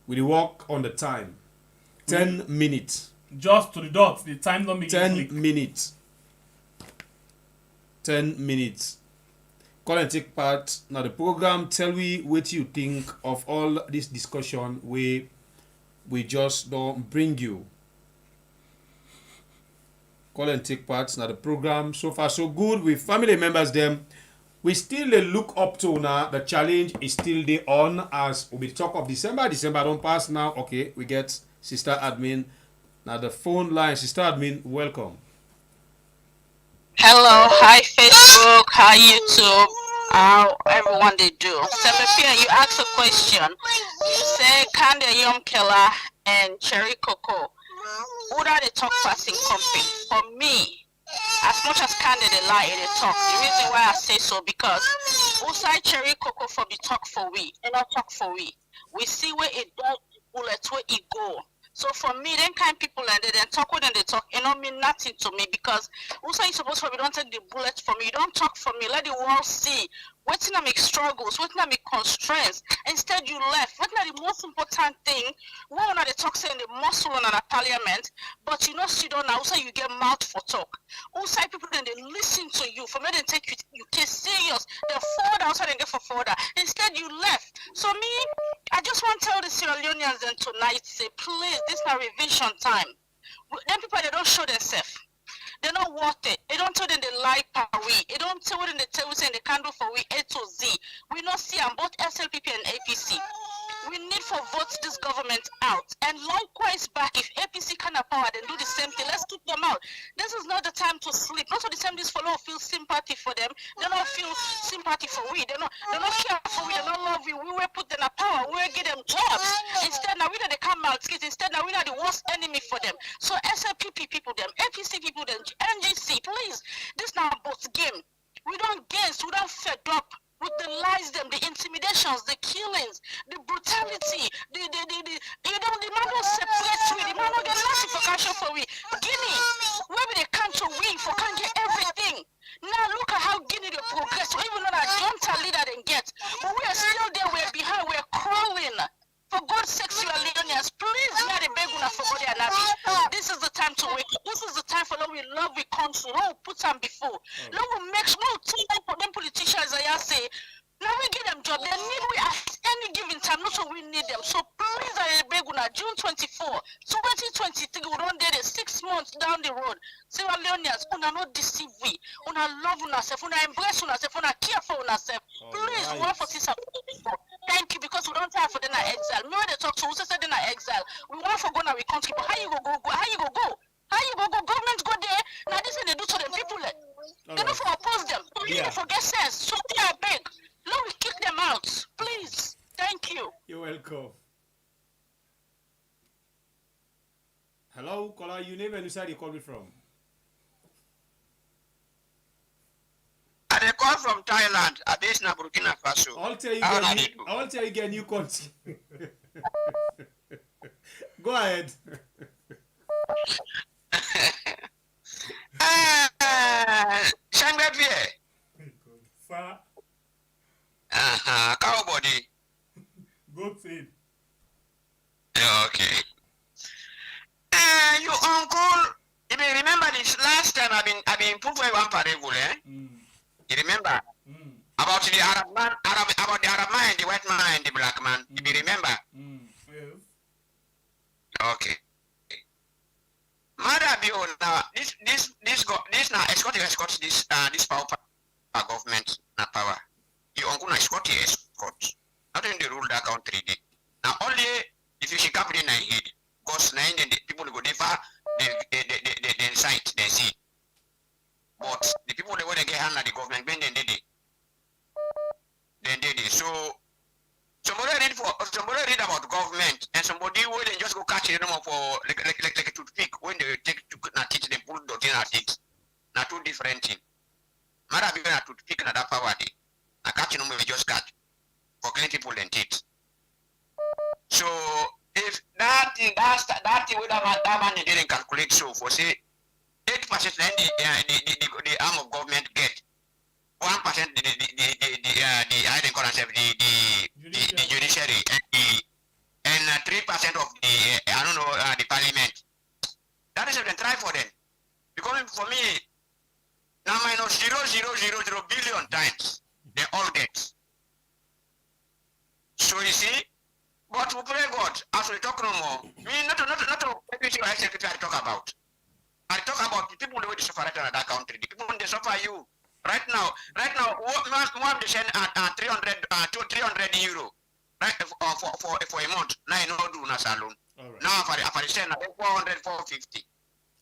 Speaker 8: We walk on the time. 10 minutes.
Speaker 5: Just to the dot. The time don't make
Speaker 8: 10 minutes. 10 minutes. Call and take part. Now the program, tell me what you think of all this discussion we just don't bring you. Call and take part. Now the program, so far so good. With family members them. We still look up to now. The challenge is still there on as we talk of December. December don't pass now. Okay, we get Sister Admin. Now the phone line. Sister Admin, welcome.
Speaker 10: Hello, hi Facebook, hi YouTube, how everyone they do. Semepe, you asked a question. You say Kande Yom Killer and Cherry Coco. Who are the talk passing company? For me, as much as Kande they lie they talk. The reason why I say so because outside Cherry Coco for the talk for we, and not talk for we. We see where it don't bullet where it go. So for me, then kind people and they then talk with them, they talk, it don't mean nothing to me because also you supposed to be don't take the bullet from me, you don't talk for me, let the world see what I make struggles, what I make constraints. Instead you left. What not the most important thing, one of the talk saying the muscle on a parliament, but you know sit down now, also you get mouth for talk. Outside people then they listen to you, for me they take you case serious, they forward outside and get for further. Instead you left. So me, I just want to tell the Sierra Leoneans then tonight, say please, this is a revision time. Then people they don't show themselves. They're not worth it. They don't tell them they lie per we. They don't tell them they tell us and they can do for we A to Z. We not see them both SLPP and APC. We need for vote this government out. And likewise back, if APC can have power, then do the same thing. Let's keep them out. This is not the time to sleep. Not the time this fellow feel sympathy for them. They don't feel sympathy for we. They don't care for we. They don't love we. We will put them in power. We will give them jobs. Instead now we know they come out. Instead now we know the worst enemy for them. So SLPP people them, APC people them, NGC, please. This now both game. We don't guess. We don't fed up with the lies, them, the intimidations, the killings, the brutality, the man who separates we, the man who get nothing for cash for we. Guinea, where we they come to win for can't get everything. Now look at how Guinea they progress. So even though that junta leader they get, but we are still there, we're behind, we're crawling. For God's sake, Sierra Leoneans, please let the beg una for body and this is the time to wake up. This is the time for them we love we country. No, put them before. No, we make sure for them politicians I say. Now we give them job. They need we at any given time. Not so we need them. So please, I beg una June 24, 2023. We don't did it 6 months down the road. Sierra Leoneans, una not deceive we. Una love una self. Una embrace una self. Una care for una self. Please, we want for this. Thank you, because we don't have for them exile. Me when they talk to us, say them exile. We want for go now we country, but how you go? How you go? How you go? Government go there. Now this is they do to the people. They don't for oppose them. They don't forget sense. So they are beg. Let me kick them out, please. Thank you.
Speaker 8: You're welcome. Hello, caller. You name and where you call me from?
Speaker 11: I call from Thailand. I based in Burkina Faso.
Speaker 8: I'll tell you get new country. Go ahead.
Speaker 11: Shangapie. Cowbody.
Speaker 5: Good thing.
Speaker 11: Okay. You uncle, you may remember this last time I've been proving one parable, eh? You remember? About the Arab man, about the Arab man, the white man, and the black man. Do you remember?
Speaker 5: Yes.
Speaker 11: Okay. Mother Bio, now this now escort this power government na power. You are going to escort the escort. Not in the rule that country. Now only if you should captain and head, because now the people go differ, they incite, they see. But the people they want to get hand at the government, then they did it. So somebody read about government, and somebody will then just go catch them for like a toothpick when they take to teach them pull the dinner teeth. Now two different things. Mara be na toothpick na that power day. Na catch them we just catch for clean people and teeth. So if that thing with that man didn't calculate, so for say 8% then the arm of government get 1% the judiciary and 3% of the the parliament. That is even try for them. Because for me now minus 0.000 billion times they all get. So you see, but we pray God as we talk no more. Me not secretary I talk about. I talk about the people who suffer right in that country. The people they suffer you. Right now, one they send 300 euro, right, for a month. Now I know do na salon.
Speaker 8: Right.
Speaker 11: Now if I send 400, 450.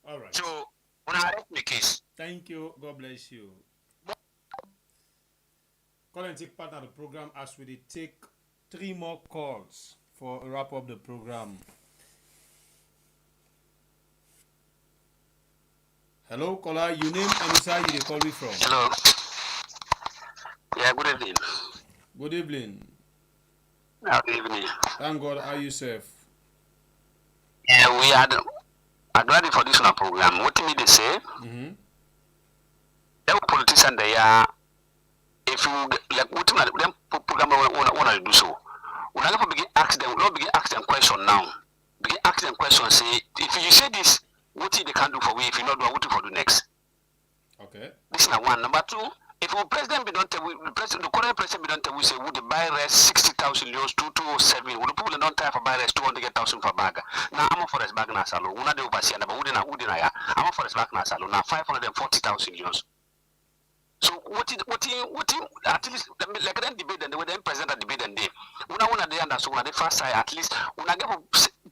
Speaker 8: All right.
Speaker 11: So when I arrest the case.
Speaker 8: Thank you. God bless you. Call and take part of the program as we take 3 more calls for wrap up the program. Hello, caller. Your name and side you call me from.
Speaker 11: Hello. Yeah, good evening.
Speaker 8: Good evening.
Speaker 11: Good evening.
Speaker 8: Thank God. How you safe?
Speaker 11: Yeah, we are ready for this program. What do they say? There are politicians they are. If you like, what them program want to do so? We are going to begin ask them. Not begin ask them question now. Begin ask them question. Say, if you say this, what they can do for we? If you not do, what for do next?
Speaker 8: Okay.
Speaker 11: This is one. Number two. If our president be don't tell the current president be don't tell we say would buy rest 60,000 euros 2207. Would the people don't tell for buy rest 200,000 for bag. Now I'm for us bag na salon. Una de oversee na would na ya. I'm for us bag na salon. Now 540,000 euros. So what at least like then debate and then president debate and they una they and so the first side at least una give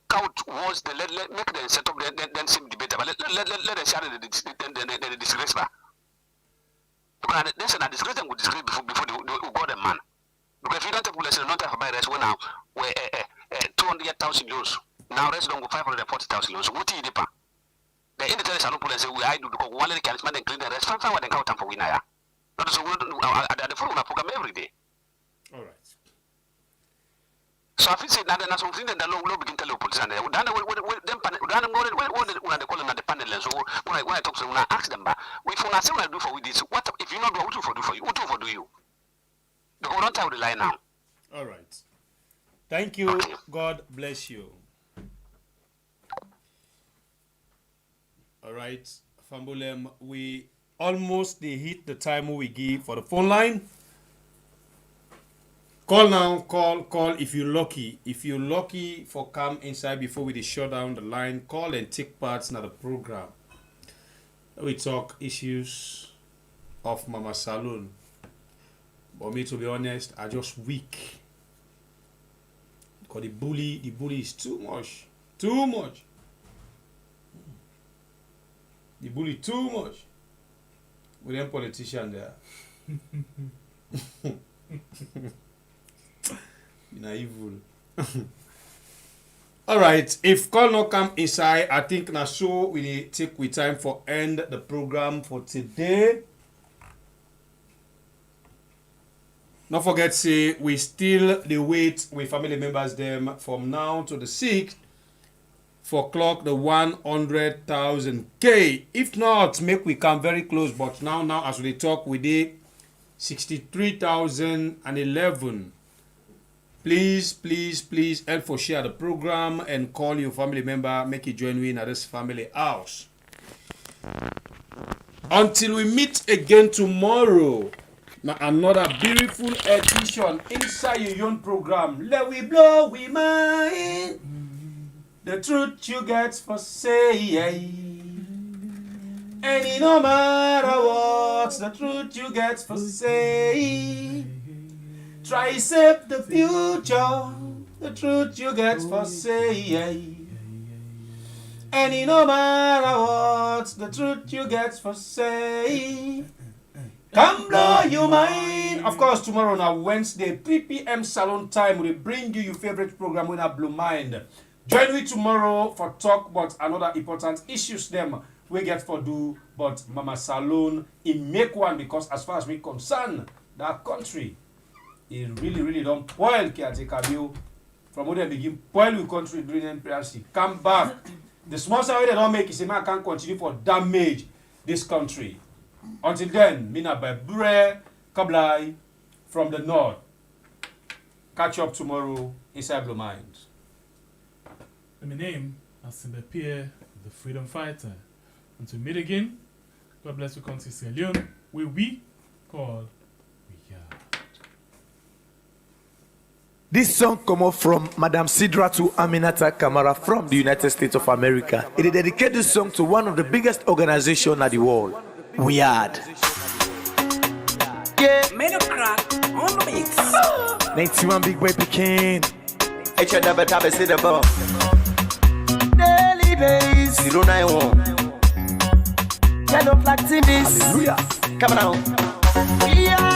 Speaker 11: count was the make the set up then same debate but let us share the disgrace ba. This is a disgrace and would disgrace before the God and man. Because if you don't take police not have buy rest when now where 200,000 euros now rest don't go 540,000 euros. What is the the indicators are no police we I do because one can and clean the rest find what they count for winner. Not so good at the phone program every day.
Speaker 8: All right.
Speaker 11: So I feel say that there's something that the law begin to tell police and then them they call them the panel so when I talk to them I ask them if you say what do for with this what if you not do what do for do for you what do for do you because we don't tell the lie now.
Speaker 8: All right. Thank you. Okay. God bless you. All right, Fambulem, we almost hit the time we give for the phone line. Call now, call if you're lucky. If you're lucky for come inside before we shut down the line, call and take part in the program. We talk issues of Mama Salone. But me to be honest, I just weak. Because the bully is too much. Too much. The bully too much. With them politician there. Evil. Alright, if call not come inside, I think now so we take we time for end the program for today. Don't forget say we still the wait with family members them from now to the 6th for clock the 100,000 K. If not, make we come very close. But now as we talk, we did 63,011. Please help for share the program and call your family member. Make it join me in this family house. Until we meet again tomorrow, now another beautiful edition inside your own program. Let we blow we mind. The truth you get for say. And it no matter what, the truth you get for say. Try save the future. The truth you get for say. And it no matter what, the truth you get for say. Come blow your mind. Of course, tomorrow now Wednesday, 3 p.m. Salone time, we bring you your favorite program when I blow mind. Join me tomorrow for talk about another important issues them we get for do, but Mama Salone in make one, because as far as we concerned, that country is really don't spoil caretaker view. From when they begin spoil the country during NPRC. Come back. The small side they don't make is man can't continue for damage this country. Until then, Mina by Bure Kablai from the north. Catch up tomorrow inside Blue Mind.
Speaker 5: My name is Pierre, the freedom fighter. Until we meet again, God bless you, country Sierra Leone, where we call we are.
Speaker 1: This song come up from Madam Sidratu Aminata Kamara from the United States of America. It is dedicated this song to one of the biggest organizations in the world, We Are.
Speaker 2: Yeah. Made a crack on the mix.
Speaker 1: 91 big boy Pekin.
Speaker 3: It's your double tap, it's the ball. Daily days, 091. Yellow flag this.
Speaker 1: Hallelujah.
Speaker 3: Come on. Yeah.